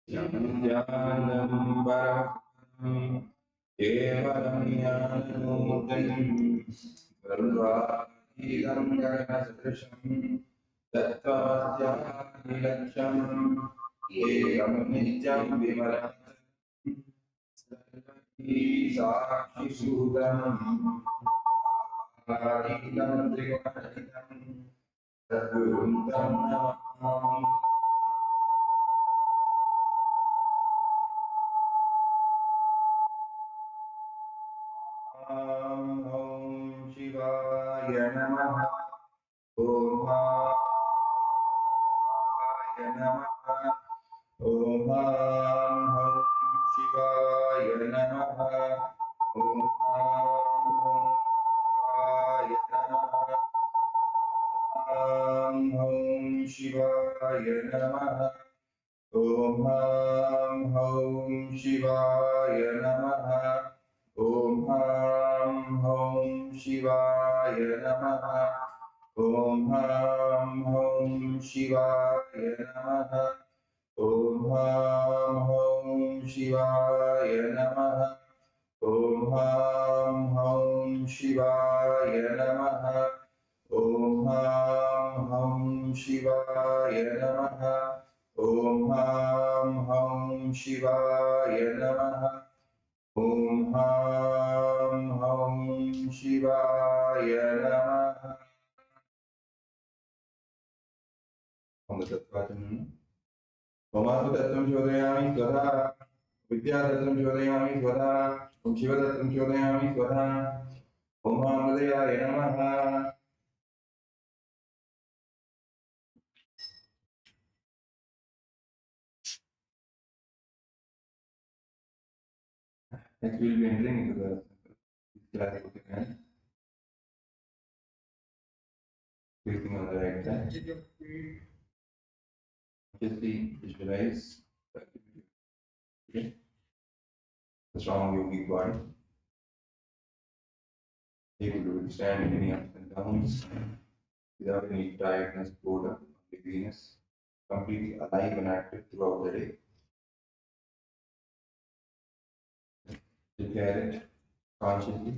ज्ञानं परमं केवलं ज्ञानमूर्तिं सर्वातीतं गगनसदृशं तत्त्वमस्यादिलक्ष्यम् एकं नित्यं विमलं साक्षिभूतम् आदितं त्रिगुणरहितं सद्गुरुं तं नमामि। ॐ शिवाय नमः। ॐ शिवाय नमः। ॐ शिवाय नमः। ॐ शिवाय नमः। ॐ शिवाय नमः। ॐ शिवाय नमः। ॐ शिवाय नमः। ॐ शिवाय नमः। ॐ शिवाय नमः। ॐ शिवाय नमः। ॐ शिवाय नमः। ॐ शिवाय नमः। ॐ शिवाय नमः। ओमात्मतत्त्वं चोदयामि स्वधा। विद्यातत्त्वं चोदयामि स्वधा। ॐ शिवतत्त्वं चोदयामि स्वधा। ॐ हृदयाय नमः। Next we will be entering into the class again. Facing on the right side. Consciously visualize the activity. Okay. A strong yogic body. Able to withstand any ups and downs without any tiredness, boredom, or laziness. Completely alive and active throughout the day. Declare it consciously.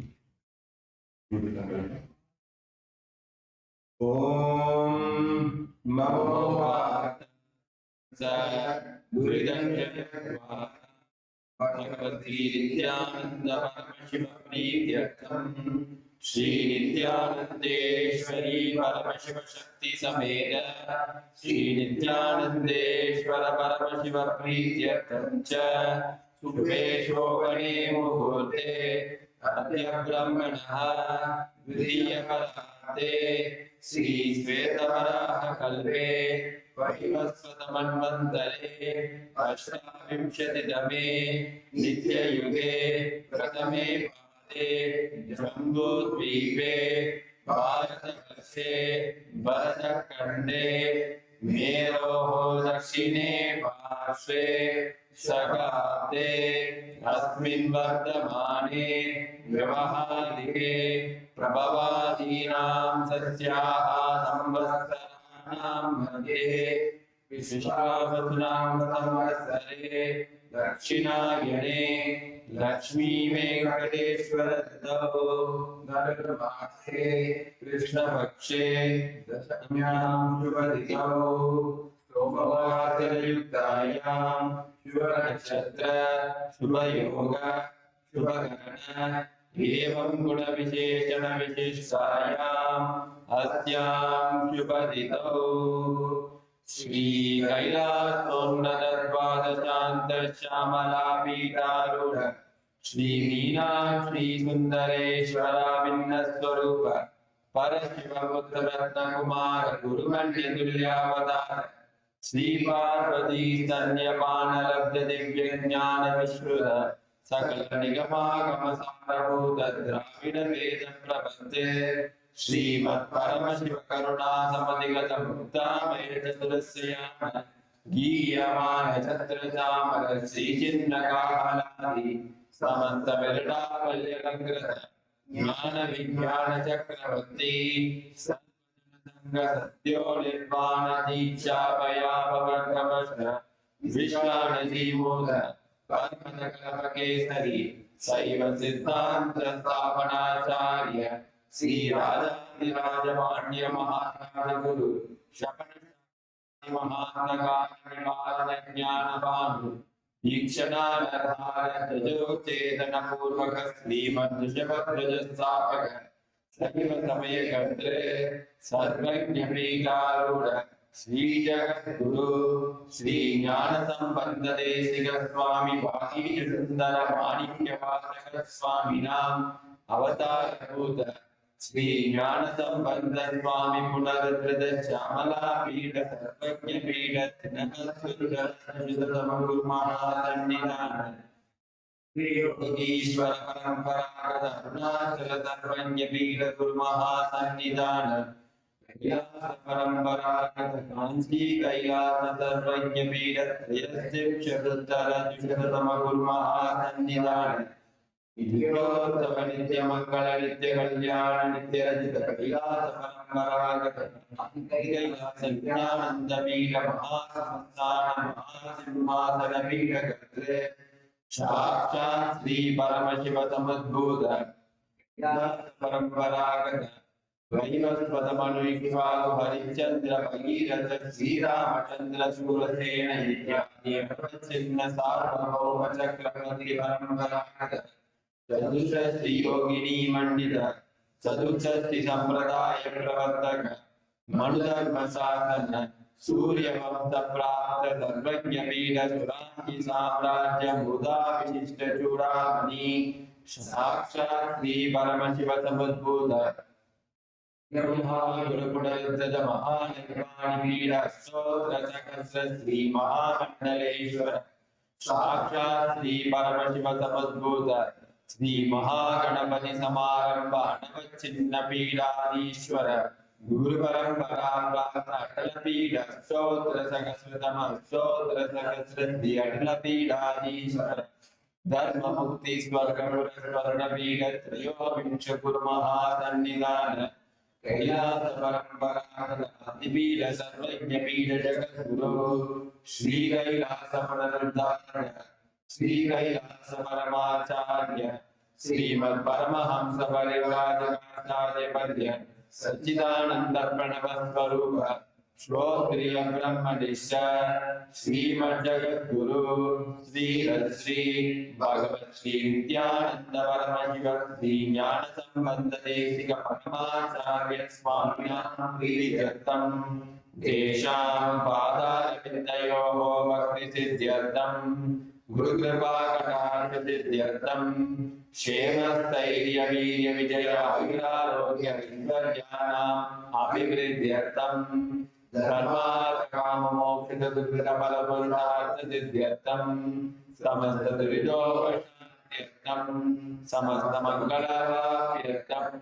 Om Mahavakya Nithyananda Shri Nithyanandeshwari Paramashiva Shakti Sameda Shri Nithyanandeshwara Paramashiva Prityaktamcha Subhe Shobhane Muhurte Adya Brahmanaha Vidya Parate Shri Svetavaraha Kalpe Vahivasvata Manvantare Ashtavimshatidame Nitya Yuge Pratame Jambudvipe Bharatavase Bharatkhande Meroho Dakshine Parshve Sakate Asmin Vardhamane Vyavaharike Prabhavadinam Satyaha Samvastaranam Madhye Vishwavadunam Samvastare Dakshinayane Lakshmi Venkateshwara Tavo Nagarvase Krishna Pakshe Dasamyam Shubhaditavo Somavatir Yuktayam Shubha Nakshatra Shubha Yoga Shubha Gana Evam Guna Visheshana Visheshayam Asyam Shubhaditavo Shri Kailas Onnadadvada Shanta Shamala Pitaruda Shri Meena Shri Sundareshwara Vinnaswarupa Parashiva Puttaratna Kumara Gurumanya Tulyavadara Shri Parvati Sanyapana Labdha Divya Jnana Vishruta Sakala Nigamagama Sarabhuta Dravida Veda Prabhate Srimad Paramashiva Karuna Samadhigata Muktamaya Chaturasayana Giyamana Chaturasama Sri Chinnakahaladi Samanta Verada Valyalangrata Jnana Vijnana Chakravarti Satyo Nirvana Diksha Paya Pavargamashna Vishwanajivota Paramatakalamakesari Saiva Siddhanta Sthapanacharya Sri Radha Maharaja Guru Shapana Mahataka Jnanavanu Dikshana Tajo Chetana Purvaka Srimad Saiva Samaya Gatre Sarvajnapikaruda Sri Jagat Guru Sri Jnana Sambandha Desika Swami Bhakti Sundara Manikya Vasaka Swami Nam Avatar Bhuta Sri Jnana Sambandha Swami Punaradrada Chamala Pita Sarvajna Pita Tinakasura Sajitama Guru Mahasannidana Ishwara Parampara Arunachala Sarvanya Pita Guru Mahasannidana Kailasa Parampara Kanchi Kailasa Sarvanya Pita Yastiv Sharuttara Jushatama Guru Mahasannidana Idhyotava Nitya Mangala Nitya Kalyana Nitya Rajita Kailasa Parampara Kailasa Jnananda Pita Mahasamastana Mahasimhasana Pita Katre Sakshat Sri Paramashiva Samadbhuta Paramparaga Vaivasvatamanuyikvalu Harichandra Bhagirath Sri Ramachandra Surasena Nityapachinna Sarvabhauma Chakravati Paramparaga Chadushasti Yogini Mandita Chadushasti Sampradaya Pravartaka Manudharma Sadhana Surya Vamsa Prapta Sarvajna Vida Surangi Samrajya Muda Vishishta Chudamani Sakshat Sri Paramashiva Samadbhuta Brahma Guru Punaruddhaja Mahanirvani Vida Stotra Sakasra Sri Mahamandaleshwara Sakshat Sri Paramashiva Samadbhuta Sri Mahaganapati Samarambha Navachinna Pidadishwara Guru Parampara Prapta Pida Stotra Sakasratama Stotra Sakasrati Atla Pidadishwara Dharma Mukti Swargamura Swarna Pida Trayo Vincha Guru Mahasannidana Kailasa Parampara Adipida Sarvajna Pida Jagat Guru Sri Kailasa Pranadharya Sri Kailasa Paramacharya Srimad Paramahamsa Parivrajakaracharya Padya Satchidananda Pranava Swarupa Shrotriya Brahmadisha Srimad Jagat Guru Sri Bhagavat Sri Nithyananda Paramashiva Sri Jnana Sambandha Desika Paramacharya Swamina Priyatam Desham Pada Vindayo Bhakti Siddhyartam Guru Kripa Katarsha Siddhyartam Shema Stairya Virya Vijaya Virarogya Indvarjana Abhivridyartam Dharma Kama Moksha Durgata Palapurtartha Siddhyartam Samasta Durido Vashantyartam Samasta Mangala Vyartam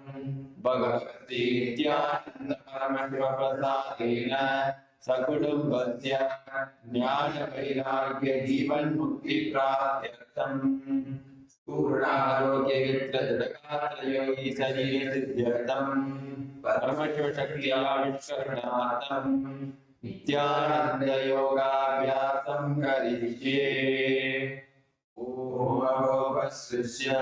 Bhagavati Nithyananda Paramashiva Prasadena Sakudumbasya Jnana Vairagya Jivan Mukti Pratyartam Purnarogya Vittadrakatra Yogi Sarira Siddhyartam Paramashiva Shaktiya Vishkarnatam Nithyananda Yoga Vyasam Karishye Om Avasrisya.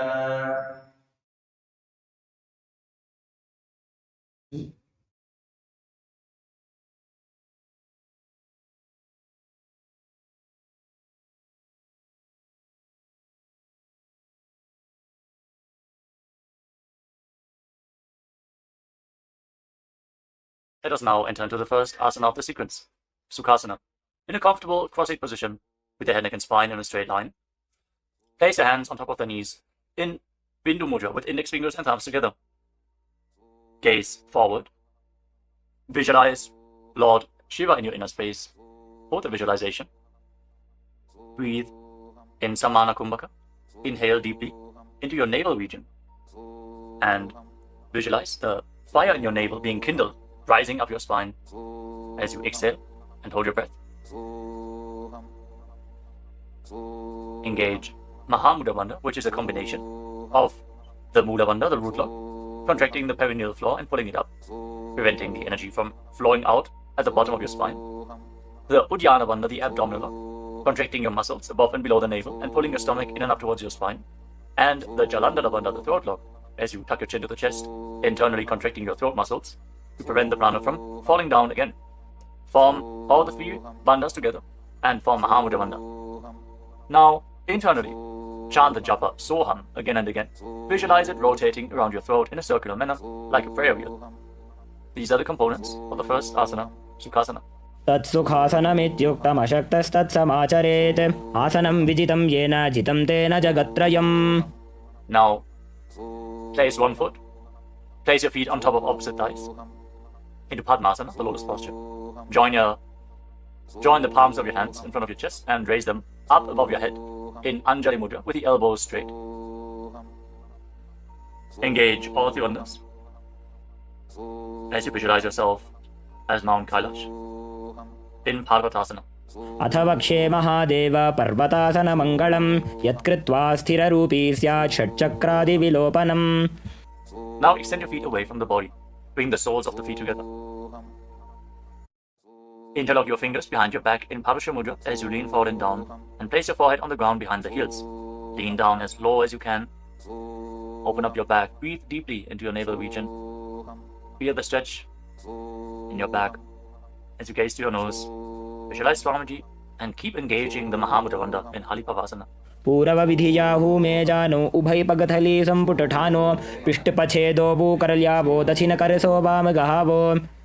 Let us now enter into the first asana of the sequence, Sukhasana. In a comfortable cross-legged position, with the head, neck and spine in a straight line, place your hands on top of the knees in Bindu Mudra with index fingers and thumbs together. Gaze forward. Visualize Lord Shiva in your inner space. Hold the visualization. Breathe in Samana Kumbhaka. Inhale deeply into your navel region. And visualize the fire in your navel being kindled, rising up your spine as you exhale and hold your breath. Engage Mahamudra Bandha, which is a combination of the Mula Bandha, the root lock, contracting the perineal floor and pulling it up, preventing the energy from flowing out at the bottom of your spine. The Uddiyana Bandha, the abdominal lock, contracting your muscles above and below the navel and pulling your stomach in and up towards your spine. And the Jalandhara Bandha, the throat lock, as you tuck your chin to the chest, internally contracting your throat muscles to prevent the prana from falling down again. Form all the three bandhas together and form Mahavakya Bandha. Now, internally, chant the japa Soham again and again. Visualize it rotating around your throat in a circular manner, like a prayer wheel. These are the components of the first asana, Sukhasana. तत्सुखासनमित्युक्तमशक्तस्तत्समाचरेत् आसनं विजितं येन जितं तेन जगत्त्रयम्. Now, place one foot. Place your feet on top of opposite thighs. Into Padmasana, the lotus posture. Join the palms of your hands in front of your chest and raise them up above your head in Anjali Mudra with the elbows straight. Engage all the bandhas as you visualize yourself as Mount Kailash in Parvatasana. अथ वक्षे महादेव पर्वतासनमङ्गलं यत्कृत्वा स्थिररूपी स्यात् षट्चक्रादिविलोपनम्. Now extend your feet away from the body. Bring the soles of the feet together. Interlock your fingers behind your back in Parasha Mudra as you lean forward and down, and place your forehead on the ground behind the heels. Lean down as low as you can. Open up your back. Breathe deeply into your navel region. Feel the stretch in your back as you gaze to your nose. Visualize Swamiji and keep engaging the Mahamudra Bandha in Halipavasana. पूर्वविधियाहू मे जानो उभय पगथली संपुटठानो पृष्ठपछेदो भूकरल्यावो दक्षिणकरसो वामगहावो.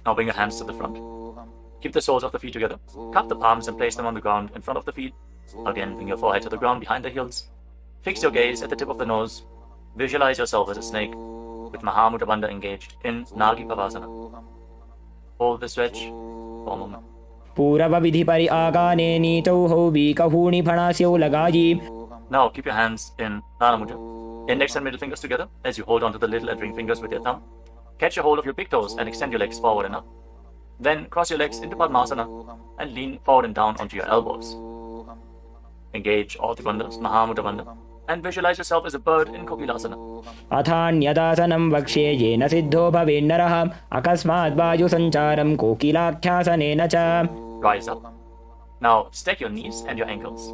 Now bring your hands to the front. Keep the soles of the feet together. Cup the palms and place them on the ground in front of the feet. Again, bring your forehead to the ground behind the heels. Fix your gaze at the tip of the nose. Visualize yourself as a snake with Mahamudra Bandha engaged in Nagi Pavasana. Hold the stretch for a moment. पूर्वविधि परि आगाने नीचौ बीकहूणि फणास्यौ लगायि. Now keep your hands in Dana Mudra. Index and middle fingers together as you hold onto the little and ring fingers with your thumb. Catch a hold of your big toes and extend your legs forward and up. Then cross your legs into Padmasana and lean forward and down onto your elbows. Engage all the bandhas, Mahamudra Bandha, and visualize yourself as a bird in Kokilasana. अथान्यदासनं वक्ष्ये येन सिद्धो भवेन्नरः अकस्मात् वायुसञ्चारं कोकिलाख्यासनेन च. Rise up. Now stack your knees and your ankles.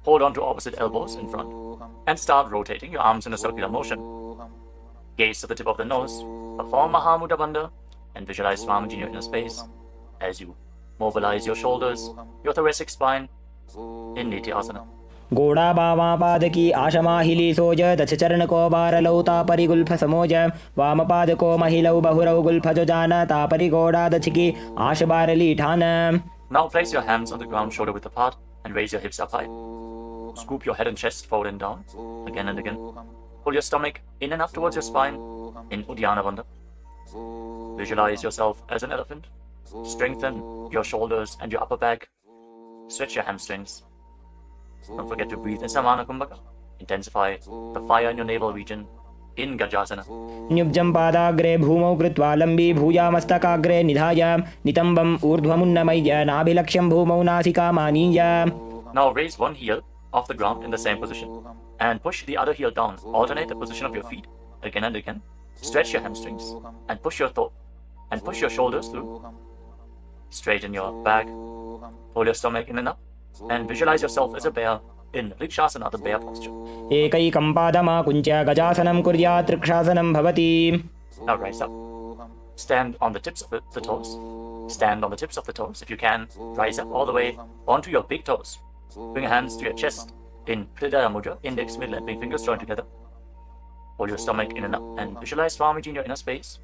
Hold on to opposite elbows in front and start rotating your arms in a circular motion. Gaze to the tip of the nose, perform Mahamudra Bandha and visualize Swamiji in your inner space as you mobilize your shoulders, your thoracic spine in Nithyananda. गोड़ा बावा पादकी आशमाहिली सोज दश चरण को बारलौ तापरि Gulf समोज वाम पाद को महिलौ बहुरौ Gulf जो जान तापरि गोड़ा दछकी आश बारली ठान. Now place your hands on the ground shoulder width apart and raise your hips up high. Scoop your head and chest forward and down again and again. Pull your stomach in and up towards your spine in Uddiyana Bandha. Visualize yourself as an elephant. Strengthen your shoulders and your upper back. Stretch your hamstrings. Don't forget to breathe in Samana Kumbhaka. Intensify the fire in your navel region in Gajasana. न्युब्जं पादाग्रे भूमौ कृत्वा लम्बी भूयामस्तकाग्रे निधाय नितम्बम् ऊर्ध्वमुन्नमय्य नाभिलक्ष्यं भूमौ नासिकामानीय. Now raise one heel off the ground in the same position and push the other heel down. Alternate the position of your feet again and again. Stretch your hamstrings and push your shoulders through. Straighten your back. Pull your stomach in and up. And visualize yourself as a bear in Rikshasana, the bear posture. एकैकं पादमाकुञ्च्य गजासनं कुर्यात् त्रिक्षासनं भवति. Now rise up. Stand on the tips of the toes. Stand on the tips of the toes. If you can, rise up all the way onto your big toes. Bring your hands to your chest in Hridaya Mudra, index, middle and ring fingers joined together. Hold your stomach in and up and visualize Swamiji in your inner space.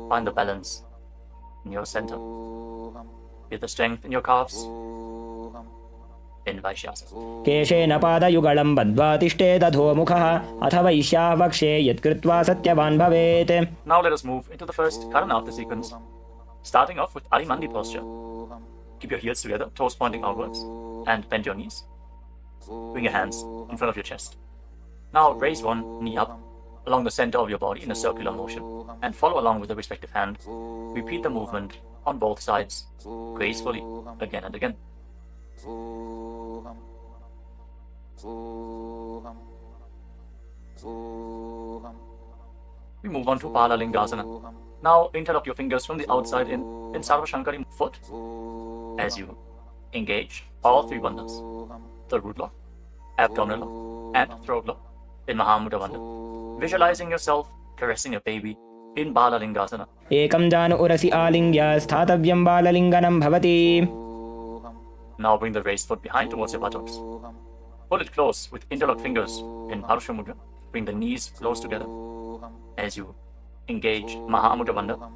Find the balance in your center. Feel the strength in your calves. In Vaishyasana. केशेन पादयुगलं बद्ध्वा तिष्ठेत् अधोमुखः अथ वैश्याः वक्षे यत्कृत्वा सत्यवान् भवेत्. Now let us move into the first Karana of the sequence. Starting off with Arimandi posture. Keep your heels together, toes pointing outwards, and bend your knees. Bring your hands in front of your chest. Now raise one knee up along the center of your body in a circular motion and follow along with the respective hand. Repeat the movement on both sides gracefully again and again. We move on to Palalingasana. Now interlock your fingers from the outside in Sarvashankari foot as you engage all three bandhas, the root lock, abdominal lock, and throat lock in Mahamudra Bandha. Visualizing yourself caressing a baby in Balalingasana. एकं जानु उरसि आलिङ्ग्य स्थातव्यं बाललिङ्गनं भवति. Now bring the raised foot behind towards your buttocks. Pull it close with interlocked fingers in Parashu Mudra. Bring the knees close together as you engage Mahamudra Bandha.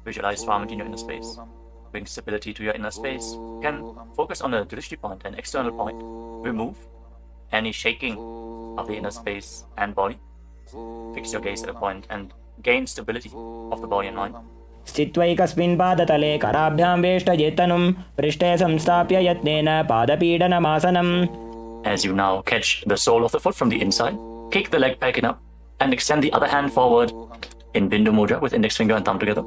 Visualize Swamiji in your inner space. Bring stability to your inner space. You can focus on a drishti point, an external point. Remove any shaking of the inner space and body. Fix your gaze at a point and gain stability of the body and mind. स्थित्वैकस्मिन् पादतले कराभ्यां वेष्टयेत्तनुं पृष्ठे संस्थाप्य यत्नेन पादपीडनमासनम्. As you now catch the sole of the foot from the inside, kick the leg back in up and extend the other hand forward in Bindu Mudra with index finger and thumb together.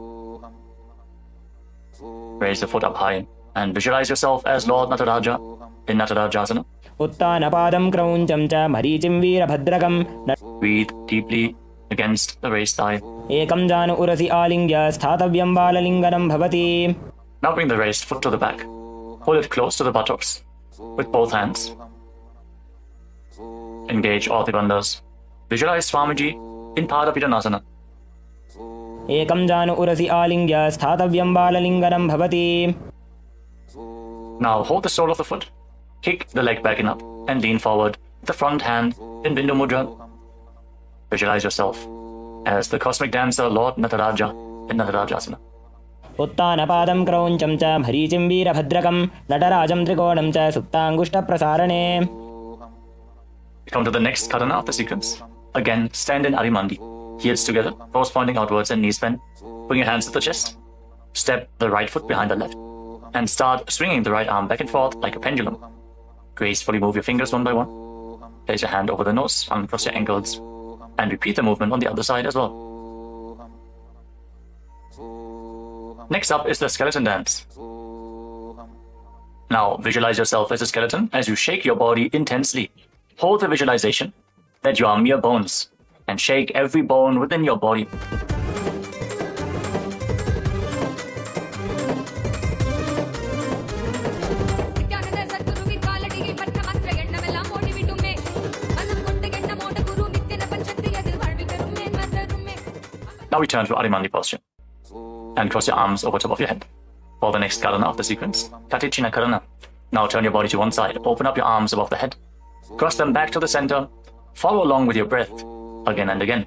Raise the foot up high and visualize yourself as Lord Nataraja in Natarajasana. उत्तानपादं क्रौञ्चं च मरीचिं वीरभद्रकम्. Breathe deeply against the raised thigh. एकं जानु उरसि आलिङ्ग्य स्थातव्यं बाललिङ्गनं भवति. Now bring the raised foot to the back. Pull it close to the buttocks with both hands. Engage all the bandhas. Visualize Swamiji in Padapidanasana. एकं जानु उरसि आलिङ्ग्य स्थातव्यं बाललिङ्गनं भवति. Now hold the sole of the foot. Kick the leg back and up and lean forward with the front hand in Bindu Mudra. Visualize yourself as the cosmic dancer Lord Nataraja in Natarajasana. उत्तानपादं क्रौञ्चं च मरीचिं वीरभद्रकं नटराजं त्रिकोणं च सुप्ताङ्गुष्ठप्रसारणे. Come to the next karana of the sequence. Again, stand in Arimandi. Heels together, toes pointing outwards and knees bent. Bring your hands to the chest. Step the right foot behind the left. And start swinging the right arm back and forth like a pendulum. Gracefully move your fingers one by one. Place your hand over the nose, uncross your ankles. And repeat the movement on the other side as well. Next up is the skeleton dance. Now visualize yourself as a skeleton as you shake your body intensely. Hold the visualization that you are mere bones and shake every bone within your body. Now return to Arimandi posture and cross your arms over top of your head. For the next karana of the sequence, Katichina Karana. Now turn your body to one side, open up your arms above the head, cross them back to the center, follow along with your breath again and again.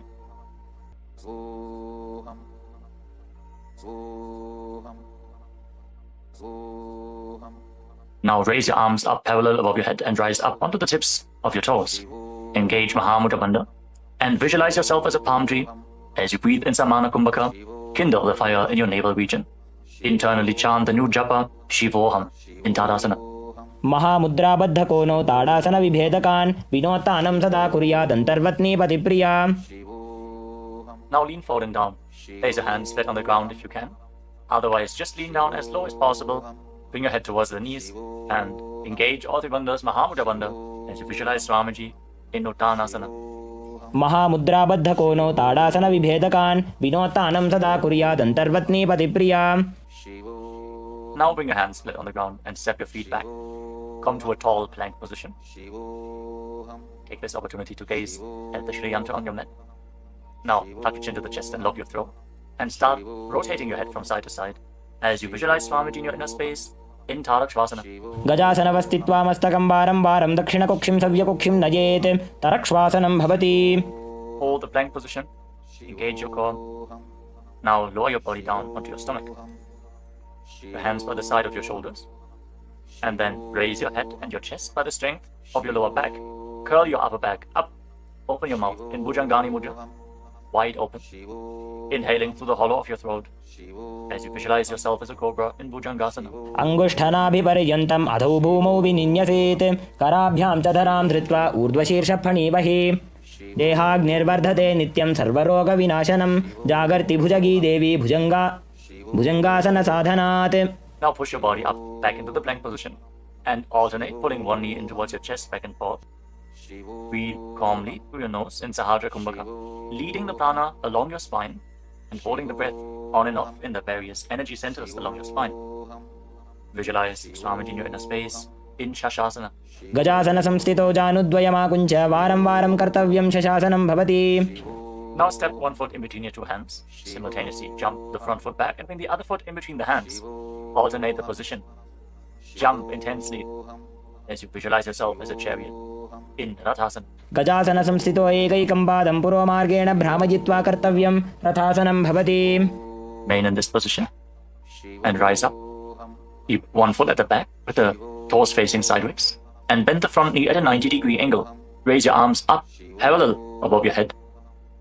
Now raise your arms up parallel above your head and rise up onto the tips of your toes. Engage Mahamudra Bandha and visualize yourself as a palm tree. As you breathe in Samana Kumbhaka, kindle the fire in your navel region. Internally chant the new japa Shivoham in Tadasana. महामुद्राबद्धकोनो tadasana विभेदकान् विनोत्तानं सदा कुर्यादन्तर्वत्नी पतिप्रिया. Now lean forward and down. Place your hands flat on the ground if you can. Otherwise, just lean down as low as possible. Bring your head towards the knees and engage all the bandhas Mahamudra Bandha as you visualize Swamiji in Uttanasana. महामुद्राबद्धकोनो tadasana विभेदकान् विनोत्तानं सदा कुर्यादन्तर्वत्नी पतिप्रिया. Now bring your hands flat on the ground and step your feet back. Come to a tall plank position. Take this opportunity to gaze at the Shri Yantra on your mat. Now tuck your chin to the chest and lock your throat. And start rotating your head from side to side as you visualize Swamiji in your inner space in Tarakshvasana. गजासनवस्थित्वा मस्तकं वारं वारं दक्षिणकुक्षिं सव्यकुक्षिं नयेत् तरक्ष्वासनं भवति. Hold the plank position. Engage your core. Now lower your body down onto your stomach. Your hands by the side of your shoulders. And then raise your head and your chest by the strength of your lower back. Curl your upper back up. Open your mouth in Bhujangani Mudra. Wide open. Inhaling through the hollow of your throat as you visualize yourself as a cobra in Bhujangasana. अंगुष्ठनाभिपर्यन्तम् अधौ भूमौ विनिन्यसेत् कराभ्यां च धरां धृत्वा ऊर्ध्वशीर्षफणीवहि. देहाग्निर्वर्धते नित्यं सर्वरोगविनाशनं जागर्ति भुजगी देवी भुजंगासन साधनात्. Now push your body up back into the plank position and alternate pulling one knee in towards your chest back and forth. Breathe calmly through your nose in Sahajra Kumbhaka, leading the prana along your spine and holding the breath on and off in the various energy centers along your spine. Visualize Swamiji in your inner space in Shashasana. गजासन संस्थितो जानुद्वयमाकुञ्च वारं वारं कर्तव्यं शशासनं भवति. Now step one foot in between your two hands. Simultaneously jump the front foot back and bring the other foot in between the hands. Alternate the position. Jump intensely as you visualize yourself as a chariot in Rathasana. गजासन संस्थितो एकैकं पादं पूर्वमार्गेण भ्रामयित्वा कर्तव्यं रथासनं भवति. Remain in this position and rise up. Keep one foot at the back with the toes facing sideways and bend the front knee at a 90-degree angle. Raise your arms up parallel above your head.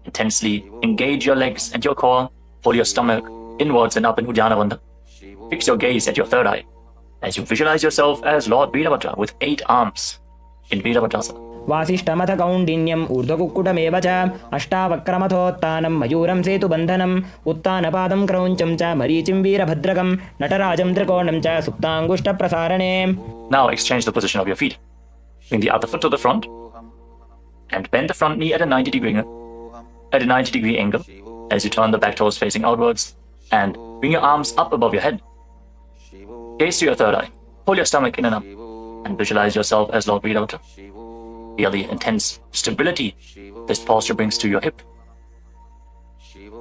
Intensely engage your legs and your core. Pull your stomach inwards and up in Uddiyana Bandha. Fix your gaze at your third eye as you visualize yourself as Lord Virabhadra with 8 arms in Virabhadrasana. वासिष्ठमथ कौण्डिन्यम् ऊर्ध्वकुक्कुटमेव च अष्टावक्रमथोत्तानं मयूरं सेतुबन्धनम् उत्तानपादं क्रौञ्चं च मरीचिं वीरभद्रकं नटराजं त्रिकोणं च सुप्ताङ्गुष्ठप्रसारणे. Now exchange the position of your feet. Bring the other foot to the front and bend the front knee at a 90-degree angle as you turn the back toes facing outwards and bring your arms up above your head. Gaze to your third eye. Pull your stomach in and up and visualize yourself as Lord Virabhadra. Feel the intense stability this posture brings to your hip.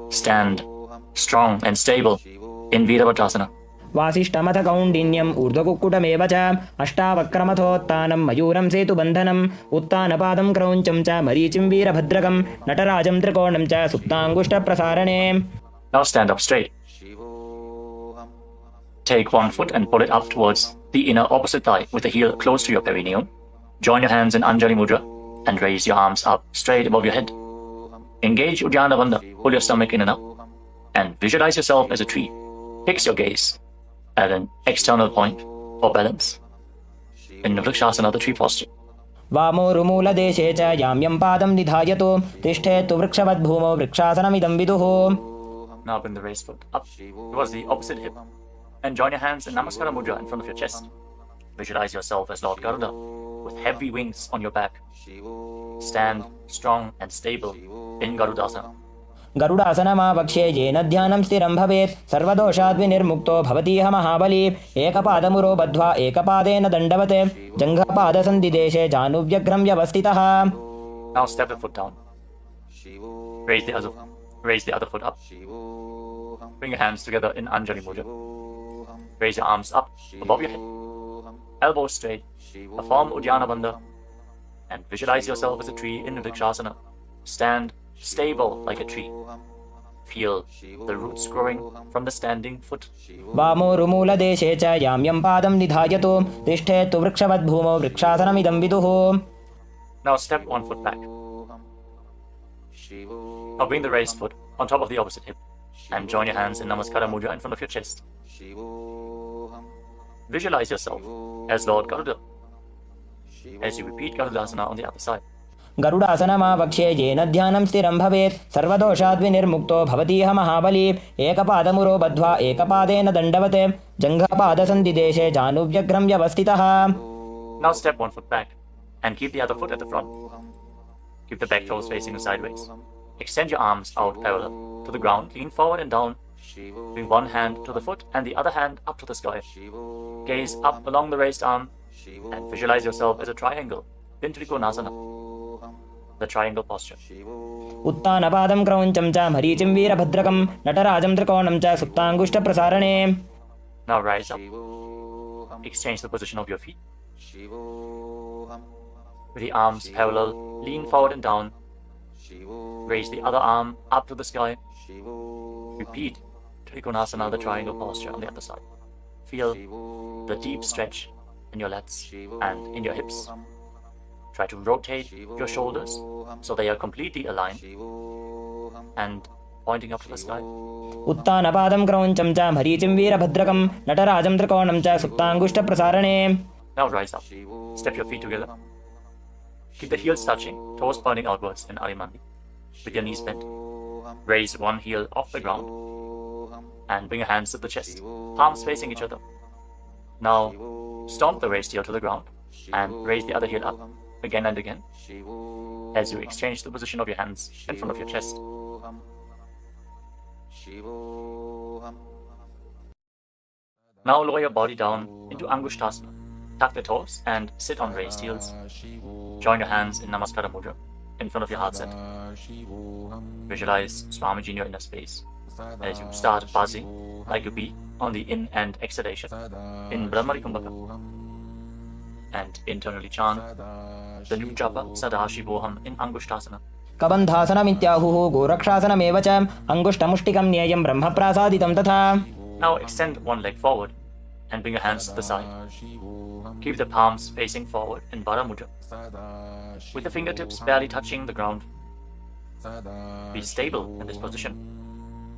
Stand strong and stable in Virabhadrasana. वासिष्ठमथ कौण्डिन्यम् ऊर्ध्वकुक्कुटमेव च अष्टावक्रमथोत्तानं मयूरं सेतुबन्धनम् उत्तानपादं क्रौञ्चं च मरीचिं वीरभद्रकं नटराजं त्रिकोणं च सुप्ताङ्गुष्ठप्रसारणे. Now stand up straight. Take one foot and pull it up towards the inner opposite thigh with the heel close to your perineum. Join your hands in Anjali Mudra and raise your arms up straight above your head. Engage Uddiyana Bandha, pull your stomach in and up, and visualize yourself as a tree. Fix your gaze at an external point for balance in Vrikshasana, the tree posture. वामोरुमूलदेशे च याम्यं पादं निधायतु तिष्ठेत्तु वृक्षवद्भूमौ वृक्षासनमिदं विदुः. Now bring the raised foot up towards the opposite hip and join your hands in Namaskara Mudra in front of your chest. Visualize yourself as Lord Garuda with heavy wings on your back. Stand strong and stable in Garudasana. गरुडासनमावक्ष्ये येन ध्यानं स्थिरं भवेत् सर्वदोषाद् विनिर्मुक्तो भवतीह महाबली. एकपादमुरो बद्ध्वा एकपादेन दण्डवत् जङ्घपादसन्धिदेशे जानुव्यग्रं व्यवस्थितः. Now step the foot down. Raise the other foot up. Bring your hands together in Anjali Mudra. Raise your arms up above your head. Elbows straight. Perform Uddiyana Bandha and visualize yourself as a tree in Vrikshasana. Stand stable like a tree. Feel the roots growing from the standing foot. वामोरुमूलदेशे च याम्यं पादं निधायतु तिष्ठेत्तु वृक्षवद्भूमौ वृक्षासनमिदं विदुः. Now step one foot back. Now bring the raised foot on top of the opposite hip and join your hands in Namaskara Mudra in front of your chest. Visualize yourself as Lord Garuda as you repeat Garudasana on the other side. गरुडासनमावक्ष्ये येन ध्यानं स्थिरं भवेत् सर्वदोषाद् विनिर्मुक्तो भवतीह महाबली. एकपादमुरो बद्ध्वा एकपादेन दण्डवत् जङ्घपादसन्धिदेशे जानुव्यग्रं व्यवस्थितः. Now step one foot back and keep the other foot at the front. Keep the back toes facing sideways. Extend your arms out parallel to the ground, lean forward and down. Bring one hand to the foot and the other hand up to the sky. Gaze up along the raised arm and visualize yourself as a triangle in Trikonasana, the triangle posture. उत्तानपादं क्रौञ्चं च मरीचिं वीरभद्रकं नटराजं त्रिकोणं च सुप्ताङ्गुष्ठप्रसारणे. Now rise up. Exchange the position of your feet. With the arms parallel, lean forward and down. Raise the other arm up to the sky. Repeat Trikonasana, the triangle posture on the other side. Feel the deep stretch in your lats and in your hips. Try to rotate your shoulders so they are completely aligned and pointing up to the sky. उत्तानपादं क्रौञ्चं च मरीचिं वीरभद्रकं नटराजं त्रिकोणं च सुप्ताङ्गुष्ठप्रसारणे. Now rise up. Step your feet together. Keep the heels touching, toes pointing outwards in Arimandi with your knees bent. Raise one heel off the ground and bring your hands to the chest, palms facing each other. Now stomp the raised heel to the ground and raise the other heel up again and again as you exchange the position of your hands in front of your chest. Now lower your body down into Angushtasana. Tuck the toes and sit on raised heels. Join your hands in Namaskara mudra in front of your heart center. Visualize Swamiji in your inner space as you start buzzing like a bee on the in and exhalation in Brahmari Kumbhaka, and internally chant the new japa Sadashivoham in Angushtasana. कबन्धासनमित्याहुः गोरक्षासनमेव च अङ्गुष्ठमुष्टिकं न्येयं ब्रह्मप्रासादितं तथा. Now extend one leg forward and bring your hands to the side. Keep the palms facing forward in Vara Mudra, with the fingertips barely touching the ground. Be stable in this position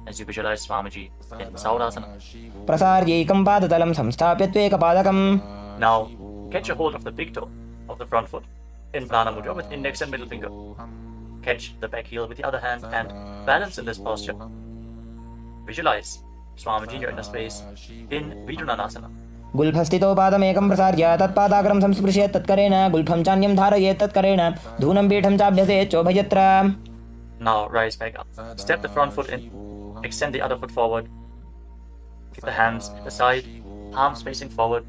as you visualize Swamiji in Saurasana. प्रसार्यैकं पादतलं संस्थाप्य त्वेकपादकम्. Now catch a hold of the big toe of the front foot in Prana Mudra with index and middle finger. Catch the back heel with the other hand and balance in this posture. Visualize Swamiji in your inner space in Vidunanasana. गुल्फस्थितो पादमेकं प्रसार्य तत्पादाग्रं संस्पृशेत् तत्करेण गुल्फं चान्यं धारयेत् तत्करेण धूनं पीठं चाभ्यसेत् चोभयत्र. Now rise back up. Step the front foot in. Extend the other foot forward. Keep the hands at the side, palms facing forward.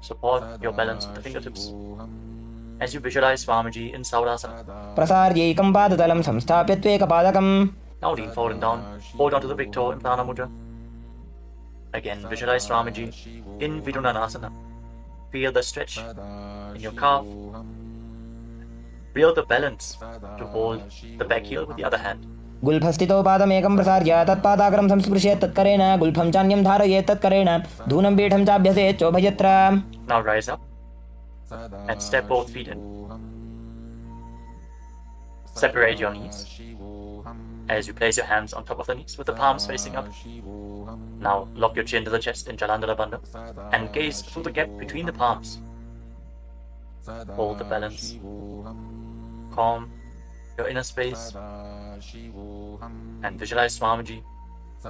Support your balance with the fingertips as you visualize Swamiji in Saurasana. प्रसार्यैकं पादतलं संस्थाप्य त्वेकपादकम्. Now lean forward and down. Hold onto the big toe in Prana Mudra. Again, visualize Swamiji in Vidunanasana. Feel the stretch in your calf. Build the balance to hold the back heel with the other hand. गुल्फस्थितो पादमेकं प्रसार्य तत्पादाग्रं संस्पृशेत् तत्करेण गुल्फं चान्यं धारयेत् तत्करेण धूनं पीठं चाभ्यसेत् चोभयत्र. Now rise up and step both feet in. Separate your knees as you place your hands on top of the knees with the palms facing up. Now lock your chin to the chest in Jalandhara Bandha and gaze through the gap between the palms. Hold the balance. Calm your inner space and visualize Swamiji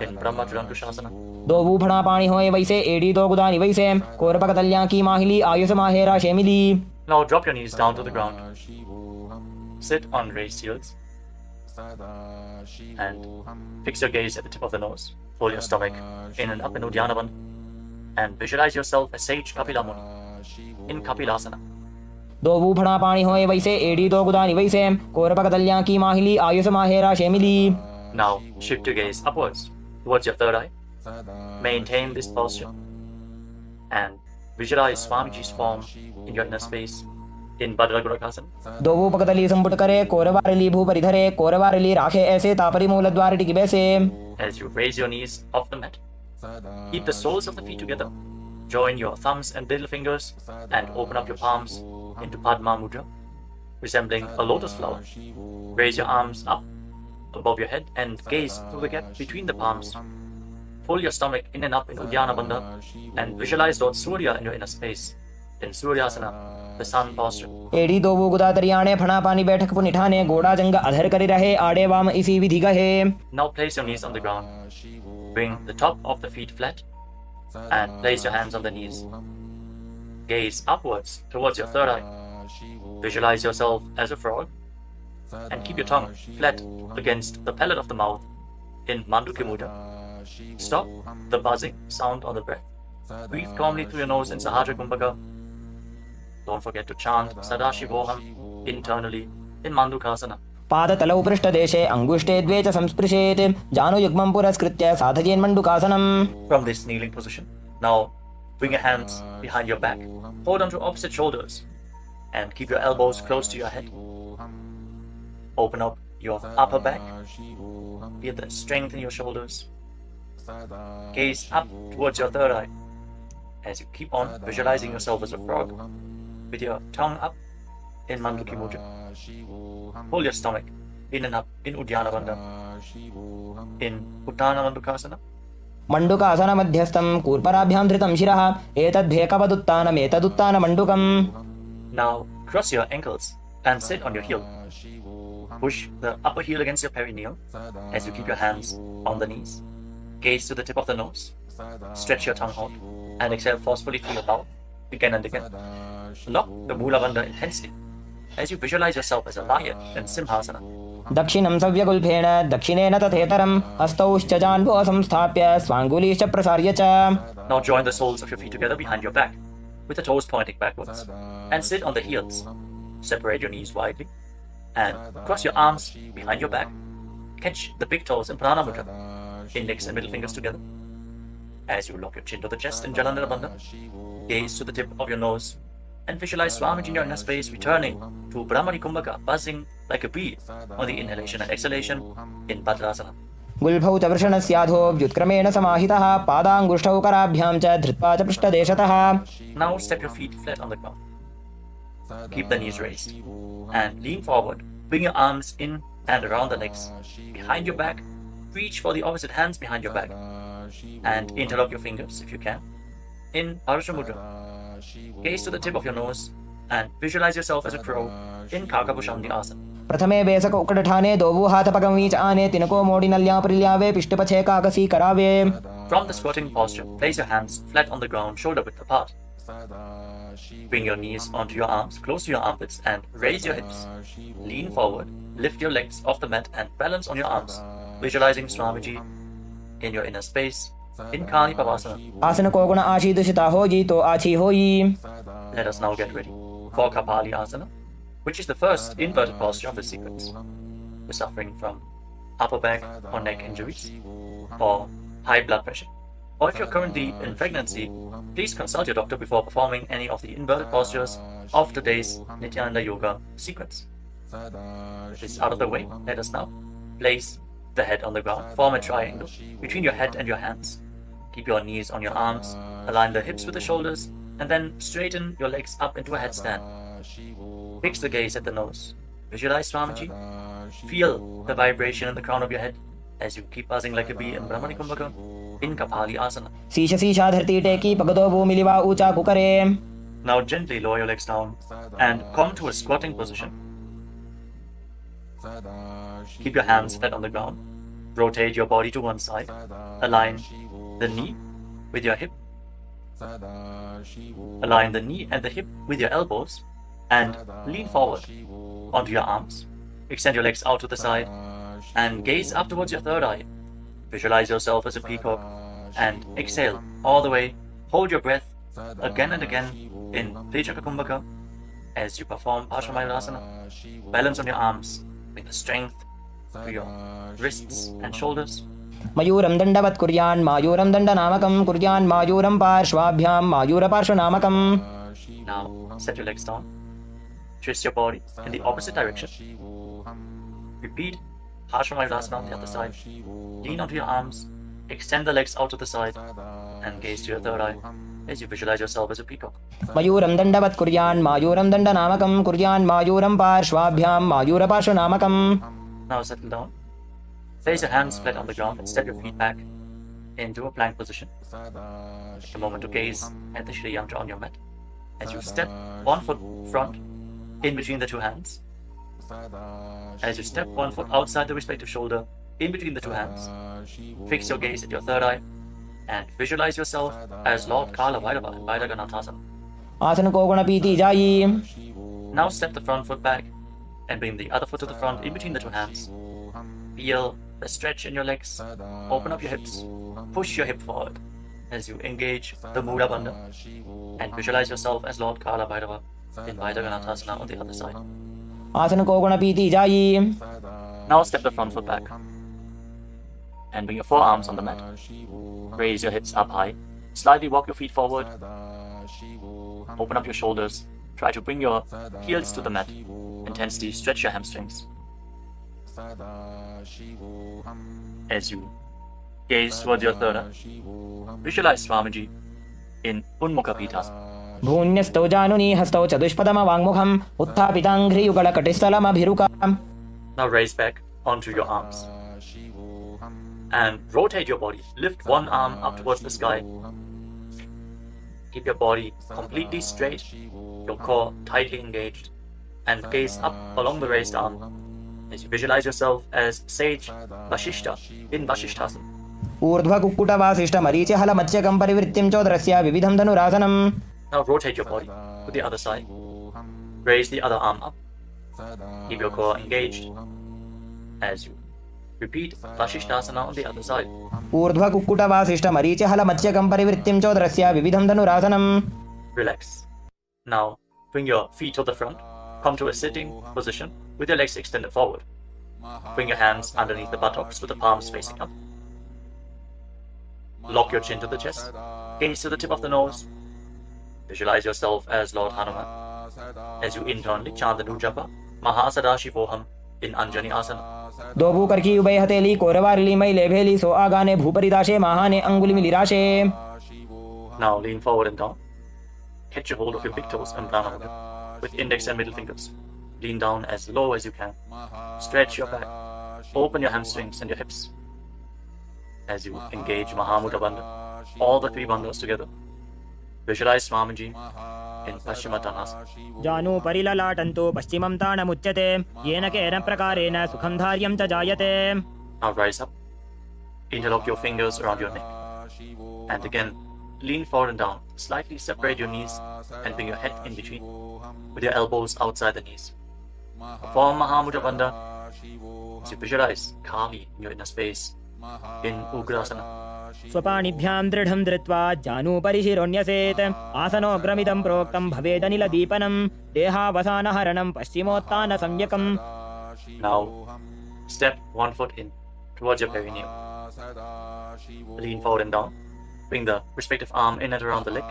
in Brahma Julankushasana. दो बूफड़ा पानी होए वैसे एड़ी दो गुदानी वैसे कोरपक तल्या की माहिली Ayush माहेरा शेमिली. Now drop your knees down to the ground. Sit on raised heels and fix your gaze at the tip of the nose. Pull your stomach in and up in Uddiyana Bandha and visualize yourself as Sage Kapila Muni in Kapilasana. दो बूफड़ा पानी होए वैसे एड़ी दो गुदानी वैसे कोरपक तल्या की माहिली Ayush माहेरा शेमिली. Now shift your gaze upwards towards your third eye. Maintain this posture and visualize Swamiji's form in your inner space in Bhadragurakasana. दो बूपकतली संपुट करे कोरवारली भूपरिधरे कोरवारली राखे ऐसे तापरी मूल द्वार टिकी बैसे. As you raise your knees off the mat, keep the soles of the feet together. Join your thumbs and little fingers and open up your palms into Padma Mudra, resembling a lotus flower. Raise your arms up above your head and gaze through the gap between the palms. Pull your stomach in and up in Uddiyana Bandha and visualize Lord Surya in your inner space in Suryasana, the sun posture. एड़ी दो वो गुदा तरियाने फणा पानी बैठक पुनिठाने गोड़ा जंग अधर करी रहे आड़े वाम इसी विधि गहे. Now place your knees on the ground. Bring the top of the feet flat and place your hands on the knees. Gaze upwards towards your third eye. Visualize yourself as a frog and keep your tongue flat against the palate of the mouth in Manduki Mudra. Stop the buzzing sound on the breath. Breathe calmly through your nose in Sahaja Kumbhaka. Don't forget to chant Sadashivoham internally in Mandukasana. पादतलौ पृष्ठदेशे अङ्गुष्ठे द्वे च संस्पृशेत् जानुयुग्मं पुरस्कृत्य साधयेन् मण्डुकासनम्. From this kneeling position, now bring your hands behind your back. Hold on to opposite shoulders and keep your elbows close to your head. Open up your upper back. Feel the strength in your shoulders. Gaze up towards your third eye as you keep on visualizing yourself as a frog with your tongue up in Manduki Mudra. Pull your stomach in and up in Uddiyana Bandha in Uttana Mandukasana. मण्डुकासन मध्यस्थं कूर्पराभ्यां धृतं शिरः एतद्भेकवदुत्तानम् एतदुत्तानमण्डुकम्. Now cross your ankles and sit on your heel. Push the upper heel against your perineum as you keep your hands on the knees. Gaze to the tip of the nose. Stretch your tongue out and exhale forcefully through your mouth again and again. Lock the Mula Bandha intensely as you visualize yourself as a lion in Simhasana. दक्षिणं सव्यगुल्फेन दक्षिणेन तथेतरं हस्तौश्च जान्वो संस्थाप्य स्वाङ्गुलीश्च प्रसार्य च. Now join the soles of your feet together behind your back, with the toes pointing backwards, and sit on the heels. Separate your knees widely, and cross your arms behind your back. Catch the big toes in Prana Mudra, index and middle fingers together. As you lock your chin to the chest in Jalandhara Bandha, gaze to the tip of your nose, and visualize Swamiji in your inner space returning to Brahmani Kumbhaka, buzzing like a bee on the inhalation and exhalation in Bhadrasana. गुल्भौ च वृषणस्याधो व्युत्क्रमेण समाहितः पादाङ्गुष्ठौ कराभ्यां च धृत्वा च पृष्ठदेशतः. Now step your feet flat on the ground. Keep the knees raised and lean forward. Bring your arms in and around the legs. Behind your back, reach for the opposite hands behind your back and interlock your fingers if you can. In Parasha Mudra, gaze to the tip of your nose and visualize yourself as a crow in Kakabhushandi Asana. प्रथमे बेसक उकडठाने दोवु हाथ पगमीच आने तिनको मोड़ी नल्या परिल्यावे पिष्टपछे काकसी करावे. From the squatting posture, place your hands flat on the ground, shoulder width apart. Bring your knees onto your arms, close to your armpits, and raise your hips. Lean forward, lift your legs off the mat and balance on your arms, visualizing Swamiji in your inner space in Kali Pavasana. आसन को गुण आशी दुषिता होई तो आछी होई. Let us now get ready for Kapali Asana, which is the first inverted posture of the sequence. We're suffering from upper back or neck injuries or high blood pressure. Or if you're currently in pregnancy, please consult your doctor before performing any of the inverted postures of today's Nithyananda Yoga sequence. With this out of the way, let us now place the head on the ground. Form a triangle between your head and your hands. Keep your knees on your arms, align the hips with the shoulders, and then straighten your legs up into a headstand. Fix the gaze at the nose. Visualize Swamiji. Feel the vibration in the crown of your head as you keep buzzing like a bee in Brahmani Kumbhaka in Kapali Asana. शीश शीशा धरती टेकी पगदो भूमिलिवा ऊंचा कुकरे. Now gently lower your legs down and come to a squatting position. Keep your hands flat on the ground. Rotate your body to one side. Align the knee with your hip. Align the knee and the hip with your elbows and lean forward onto your arms. Extend your legs out to the side and gaze up towards your third eye. Visualize yourself as a peacock and exhale all the way. Hold your breath again and again in Vijaka Kumbhaka as you perform Paramashiva. Balance on your arms. Bring the strength to your wrists and shoulders. मयूरं दण्डवत् कुर्यान् मायूरं दण्डनामकं कुर्यान् मायूरं पार्श्वाभ्यां मायूरपार्श्वनामकम्. Now set your legs down. Twist your body in the opposite direction. Repeat Paramashiva on the other side. Lean onto your arms. Extend the legs out to the side and gaze to your third eye as you visualize yourself as a peacock. मयूरं दण्डवत् कुर्यान् मायूरं दण्डनामकं कुर्यान् मायूरं पार्श्वाभ्यां मायूरपार्श्वनामकम्. Now settle down. Place your hands flat on the ground and step your feet back into a plank position. Take a moment to gaze at the Shri Yantra on your mat. As you step one foot front in between the two hands. As you step one foot outside the respective shoulder in between the two hands. Fix your gaze at your third eye and visualize yourself as Lord Kala Bhairava in Vaidaganathasana. आसन को गुण पीती जाई. Now step the front foot back and bring the other foot to the front in between the two hands. Feel the stretch in your legs. Open up your hips. Push your hip forward as you engage the Mudra Bandha and visualize yourself as Lord Kala Bhairava in Vaidaganathasana on the other side. आसन को गुण पीती जाई. Now step the front foot back and bring your forearms on the mat. Raise your hips up high. Slightly walk your feet forward. Open up your shoulders. Try to bring your heels to the mat. Intensely stretch your hamstrings. As you gaze towards your third eye, visualize Swamiji in Unmukha Pitasana. भून्यस्तौ जानुनी हस्तौ चतुष्पदमवाङ्मुखम् उत्थापिताङ्घ्रियुगलकटिस्थलमभिरुकाम्. Now raise back onto your arms and rotate your body. Lift one arm up towards the sky. Keep your body completely straight, your core tightly engaged, and gaze up along the raised arm as you visualize yourself as Sage Vashishta in Vashishthasana. ऊर्ध्वकुक्कुटवासिष्ठमरीचिहलमत्स्यकं परिवृत्तिं चोदरस्य विविधं धनुरासनम्. Now rotate your body to the other side. Raise the other arm up. Keep your core engaged as you Repeat Vasishthasana on the other side. ऊर्ध्व कुक्कुट वासिष्ठ मरीचि हल मत्स्यकं परिवृत्तिं चोदरस्य विविधं धनुरासनम्. Relax. Now, bring your feet to the front. Come to a sitting position with your legs extended forward. Bring your hands underneath the buttocks with the palms facing up. Lock your chin to the chest. Gaze to the tip of the nose. Visualize yourself as Lord Hanuman. As you internally chant the new japa, Mahasadashivoham in Anjani Asana. दो भूकर की उभय हथेली कोरवारिली मैले भेली सो आगाने भूपरिदाशे महाने अंगुलि मिलिराशे. Now lean forward and down. Catch a hold of your big toes and pranayama with index and middle fingers. Lean down as low as you can. Stretch your back. Open your hamstrings and your hips. As you engage Mahamudra Bandha, all the three bandhas together. Visualize Swamiji in Paschimottanasana. जानु परिललाटन्तो पश्चिमं ताणमुच्यते येन केन प्रकारेण सुखं धार्यं च जायते. Now rise up. Interlock your fingers around your neck. And again, lean forward and down. Slightly separate your knees and bring your head in between with your elbows outside the knees. Perform Mahamudra Bandha as you visualize Kali in your inner space in Ugrasana. स्वपाणिभ्यां दृढं धृत्वा जानुपरिशिरोऽन्यसेत् आसनोऽग्रमिदं प्रोक्तं भवेदनिल दीपनं देहावसानहरणं Paschimottan सम्यकम्. Now step one foot in towards your perineum. Lean forward and down. Bring the respective arm in and around the leg